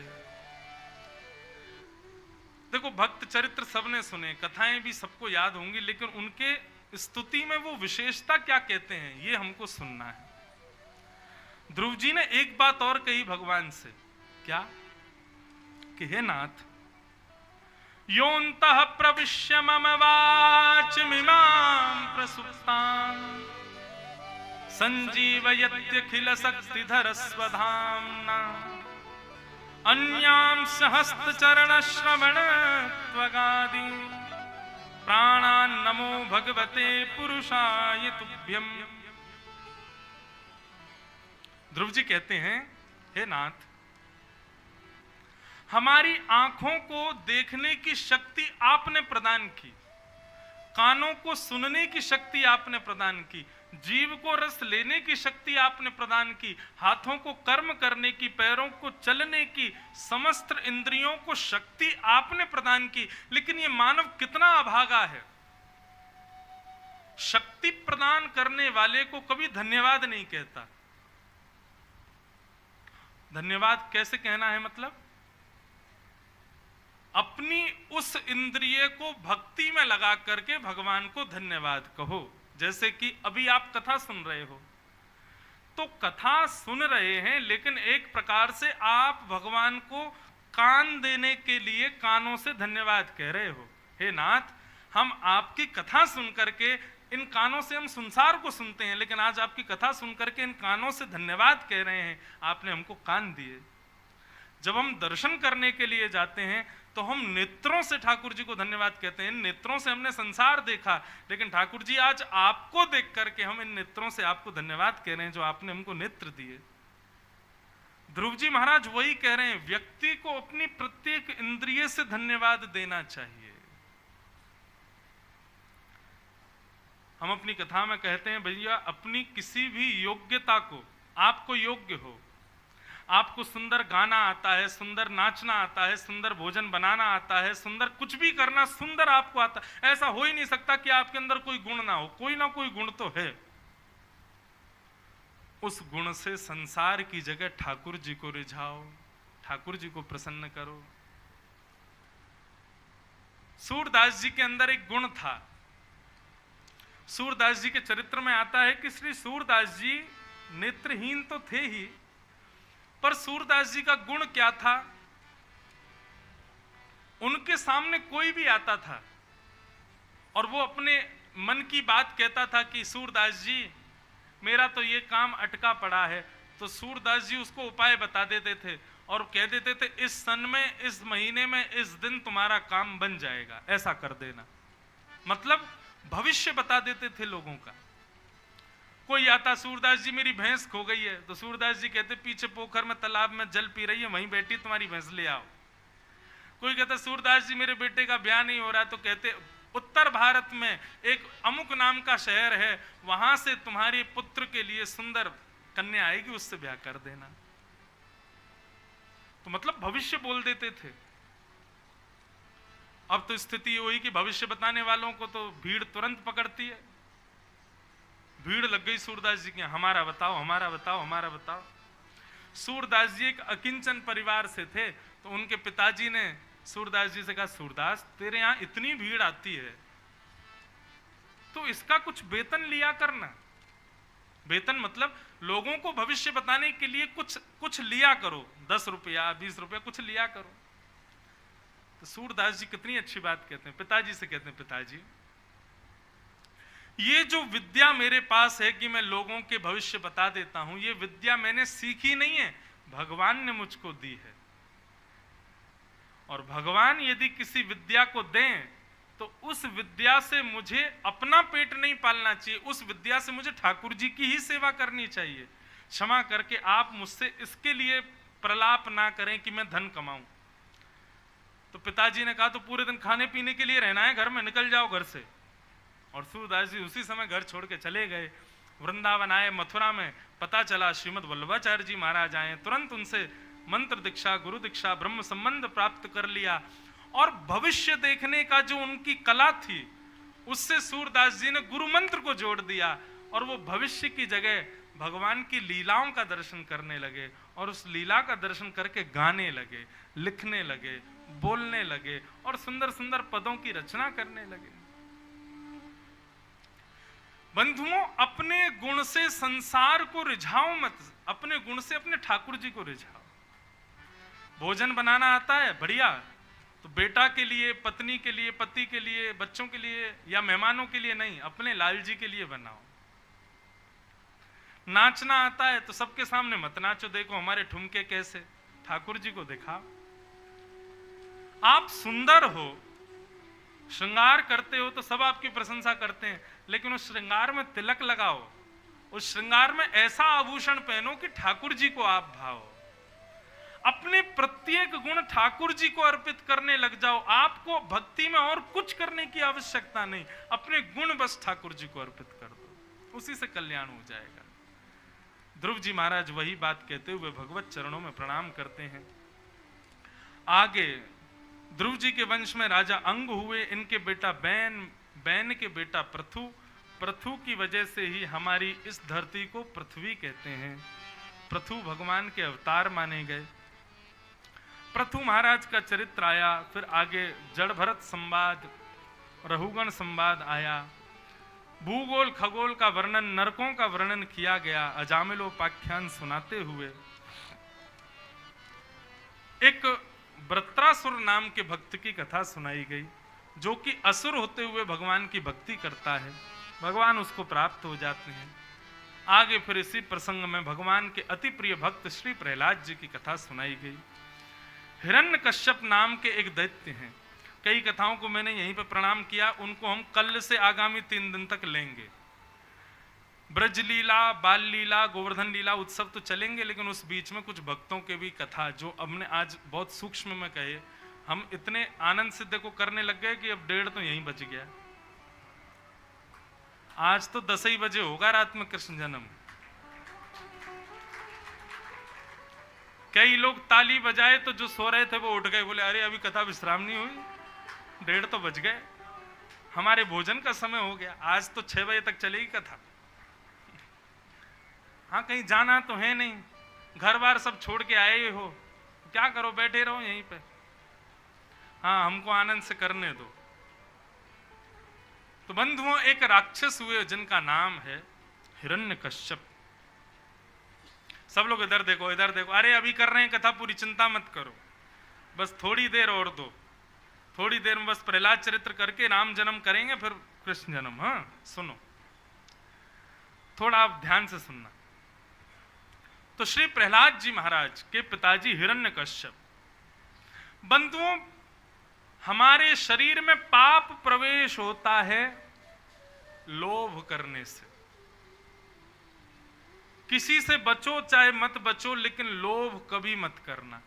देखो भक्त चरित्र सबने सुने, कथाएं भी सबको याद होंगी, लेकिन उनके स्तुति में वो विशेषता क्या कहते हैं ये हमको सुनना है। ध्रुव जी ने एक बात और कही भगवान से, क्या कि हे नाथ, योऽन्तः प्रविश्य मम वाचमिमां प्रसुप्तां संजीवयत्यखिल शक्तिधर स्वधाम्ना अन्यांश हस्तचरण श्रवण त्वगादि प्राणान् नमो भगवते पुरुषाय तुभ्यम्। ध्रुव जी कहते हैं, हे नाथ, हमारी आंखों को देखने की शक्ति आपने प्रदान की, कानों को सुनने की शक्ति आपने प्रदान की, जीव को रस लेने की शक्ति आपने प्रदान की, हाथों को कर्म करने की, पैरों को चलने की, समस्त इंद्रियों को शक्ति आपने प्रदान की। लेकिन ये मानव कितना अभागा है, शक्ति प्रदान करने वाले को कभी धन्यवाद नहीं कहता। धन्यवाद कैसे कहना है, मतलब अपनी उस इंद्रिय को भक्ति में लगा करके भगवान को धन्यवाद कहो। जैसे कि अभी आप कथा सुन रहे हो, तो कथा सुन रहे हैं, लेकिन एक प्रकार से आप भगवान को कान देने के लिए कानों से धन्यवाद कह रहे हो। हे नाथ, हम आपकी कथा सुन करके, इन कानों से हम संसार को सुनते हैं, लेकिन आज आपकी कथा सुन करके इन कानों से धन्यवाद कह रहे हैं, आपने हमको कान दिए। जब हम दर्शन करने के लिए जाते हैं तो हम नेत्रों से ठाकुर जी को धन्यवाद कहते हैं। इन नेत्रों से हमने संसार देखा, लेकिन ठाकुर जी आज आपको देख करके हम इन नेत्रों से आपको धन्यवाद कह रहे हैं जो आपने हमको नेत्र दिए। ध्रुव जी महाराज वही कह रहे हैं, व्यक्ति को अपनी प्रत्येक इंद्रिय से धन्यवाद देना चाहिए। हम अपनी कथा में कहते हैं, भैया अपनी किसी भी योग्यता को, आपको योग्य हो, आपको सुंदर गाना आता है, सुंदर नाचना आता है, सुंदर भोजन बनाना आता है, सुंदर कुछ भी करना सुंदर आपको आता है। ऐसा हो ही नहीं सकता कि आपके अंदर कोई गुण ना हो, कोई ना कोई गुण तो है। उस गुण से संसार की जगह ठाकुर जी को रिझाओ, ठाकुर जी को प्रसन्न करो। सूरदास जी के अंदर एक गुण था। सूरदास जी के चरित्र में आता है कि श्री सूरदास जी नेत्रहीन तो थे ही, पर सूरदास जी का गुण क्या था, उनके सामने कोई भी आता था और वो अपने मन की बात कहता था कि सूरदास जी मेरा तो ये काम अटका पड़ा है, तो सूरदास जी उसको उपाय बता देते थे और कह देते थे इस सन में, इस महीने में, इस दिन तुम्हारा काम बन जाएगा, ऐसा कर देना। मतलब भविष्य बता देते थे लोगों का। कोई आता, सूरदास जी मेरी भैंस खो गई है, तो सूरदास जी कहते पीछे पोखर में तालाब में जल पी रही है, वहीं बैठी तुम्हारी भैंस ले आओ। कोई कहता सूरदास जी मेरे बेटे का ब्याह नहीं हो रहा, तो कहते उत्तर भारत में एक अमुक नाम का शहर है, वहां से तुम्हारे पुत्र के लिए सुंदर कन्या आएगी, उससे ब्याह कर देना। तो मतलब भविष्य बोल देते थे। अब तो स्थिति हुई कि भविष्य बताने वालों को तो भीड़ तुरंत पकड़ती है। भीड़ लग गई सूरदास जी की, हमारा बताओ, हमारा बताओ, हमारा बताओ। सूरदास जी एक अकिंचन परिवार से थे, तो उनके पिताजी ने सूरदास जी से कहा, सूरदास तेरे यहाँ इतनी भीड़ आती है तो इसका कुछ वेतन लिया करना। वेतन मतलब लोगों को भविष्य बताने के लिए कुछ लिया करो, 10 रुपया 20 रुपया कुछ लिया करो। तो सूरदास जी कितनी अच्छी बात कहते हैं, पिताजी से कहते हैं, पिताजी ये जो विद्या मेरे पास है कि मैं लोगों के भविष्य बता देता हूं, ये विद्या मैंने सीखी नहीं है, भगवान ने मुझको दी है। और भगवान यदि किसी विद्या को दें तो उस विद्या से मुझे अपना पेट नहीं पालना चाहिए, उस विद्या से मुझे ठाकुर जी की ही सेवा करनी चाहिए। क्षमा करके आप मुझसे इसके लिए प्रलाप ना करें कि मैं धन कमाऊं। तो पिताजी ने कहा तो पूरे दिन खाने पीने के लिए रहना है घर में, निकल जाओ घर से। और सूरदास जी उसी समय घर छोड़ के चले गए। वृंदावन आए, मथुरा में पता चला श्रीमद वल्लभाचार्य जी महाराज आए, तुरंत उनसे मंत्र दीक्षा, गुरु दीक्षा, ब्रह्म संबंध प्राप्त कर लिया और भविष्य देखने का जो उनकी कला थी, उससे सूरदास जी ने गुरु मंत्र को जोड़ दिया और वो भविष्य की जगह भगवान की लीलाओं का दर्शन करने लगे और उस लीला का दर्शन करके गाने लगे, लिखने लगे, बोलने लगे और सुंदर सुंदर पदों की रचना करने लगे। बंधुओं, अपने गुण से संसार को रिझाओ मत, अपने गुण से अपने ठाकुर जी को रिझाओ। भोजन बनाना आता है, बढ़िया, तो बेटा के लिए, पत्नी के लिए, पति के लिए, बच्चों के लिए या मेहमानों के लिए नहीं, अपने लाल जी के लिए बनाओ। नाचना आता है तो सबके सामने मत नाचो, देखो हमारे ठुमके कैसे, ठाकुर जी को दिखाओ। आप सुंदर हो, श्रृंगार करते हो तो सब आपकी प्रशंसा करते हैं, लेकिन उस श्रृंगार में तिलक लगाओ, उस श्रृंगार में ऐसा आभूषण पहनो कि ठाकुर जी को आप भाओ। अपने प्रत्येक गुण ठाकुर जी को अर्पित करने लग जाओ। आपको भक्ति में और कुछ करने की आवश्यकता नहीं, अपने गुण बस ठाकुर जी को अर्पित कर दो, उसी से कल्याण हो जाएगा। ध्रुव जी महाराज वही बात कहते हुए भगवत चरणों में प्रणाम करते हैं। आगे ध्रुव जी के वंश में राजा अंग हुए, इनके बेटा बैन, बैन के बेटा पृथु, पृथु की वजह से ही हमारी इस धरती को पृथ्वी कहते हैं। पृथु भगवान के अवतार माने गए। पृथु महाराज का चरित्र आया, फिर आगे जड़ भरत संवाद, रहुगण संवाद आया, भूगोल खगोल का वर्णन, नरकों का वर्णन किया गया, अजामिलोपाख्यान सुनाते हुए एक वृत्रासुर नाम के भक्त की कथा सुनाई गई, जो कि असुर होते हुए भगवान की भक्ति करता है, भगवान उसको प्राप्त हो जाते हैं। आगे फिर इसी प्रसंग में भगवान के अति प्रिय भक्त श्री प्रहलाद जी की कथा सुनाई गई। हिरण्यकश्यप नाम के एक दैत्य हैं, कई कथाओं को मैंने यहीं पर प्रणाम किया, उनको हम कल से आगामी 3 दिन तक लेंगे। ब्रज लीला, बाल लीला, गोवर्धन लीला उत्सव तो चलेंगे, लेकिन उस बीच में कुछ भक्तों के भी कथा जो हमने आज बहुत सूक्ष्म में कहे, हम इतने आनंद सिद्ध को करने लग गए कि अब 1:30 तो यहीं बच गया। आज तो 10 ही बजे होगा रात में कृष्ण जन्म। कई लोग ताली बजाए तो जो सो रहे थे वो उठ गए, बोले अरे अभी कथा विश्राम नहीं हुई, 1:30 तो बज गए, हमारे भोजन का समय हो गया। आज तो 6 बजे तक चलेगी कथा। हाँ, कहीं जाना तो है नहीं, घर बार सब छोड़ के आए हो, क्या करो, बैठे रहो यहीं पे। हाँ, हमको आनंद से करने दो। तो बंधुओं, एक राक्षस हुए जिनका नाम है हिरण्यकश्यप। सब लोग इधर देखो, इधर देखो, अरे अभी कर रहे हैं कथा पूरी, चिंता मत करो, बस थोड़ी देर और दो, थोड़ी देर में बस प्रहलाद चरित्र करके राम जन्म करेंगे, फिर कृष्ण जन्म। हाँ सुनो, थोड़ा आप ध्यान से सुनना। तो श्री प्रहलाद जी महाराज के पिताजी हिरण्यकश्यप। बंधुओं, हमारे शरीर में पाप प्रवेश होता है लोभ करने से। किसी से बचो चाहे मत बचो, लेकिन लोभ कभी मत करना।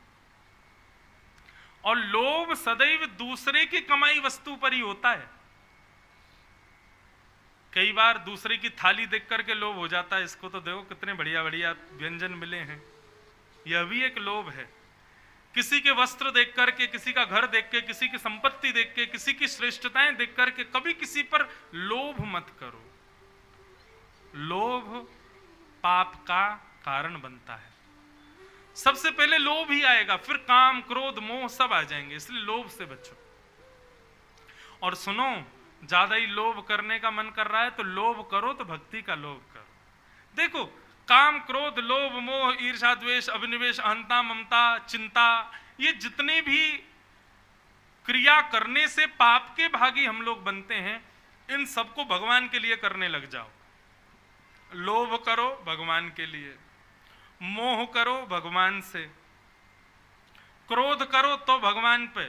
और लोभ सदैव दूसरे की कमाई वस्तु पर ही होता है। कई बार दूसरे की थाली देख करके लोभ हो जाता है, इसको तो देखो कितने बढ़िया बढ़िया व्यंजन मिले हैं, यह भी एक लोभ है। किसी के वस्त्र देख करके, किसी का घर देख के, किसी की संपत्ति देख के, किसी की श्रेष्ठताएं देख करके कभी किसी पर लोभ मत करो। लोभ पाप का कारण बनता है। सबसे पहले लोभ ही आएगा, फिर काम, क्रोध, मोह सब आ जाएंगे, इसलिए लोभ से बचो। और सुनो, ज्यादा ही लोभ करने का मन कर रहा है तो लोभ करो तो भक्ति का लोभ करो। देखो, काम, क्रोध, लोभ, मोह, ईर्ष्या, द्वेष, अभिनिवेश, अहंता, ममता, चिंता, ये जितने भी क्रिया करने से पाप के भागी हम लोग बनते हैं, इन सबको भगवान के लिए करने लग जाओ। लोभ करो भगवान के लिए, मोह करो भगवान से, क्रोध करो तो भगवान पे,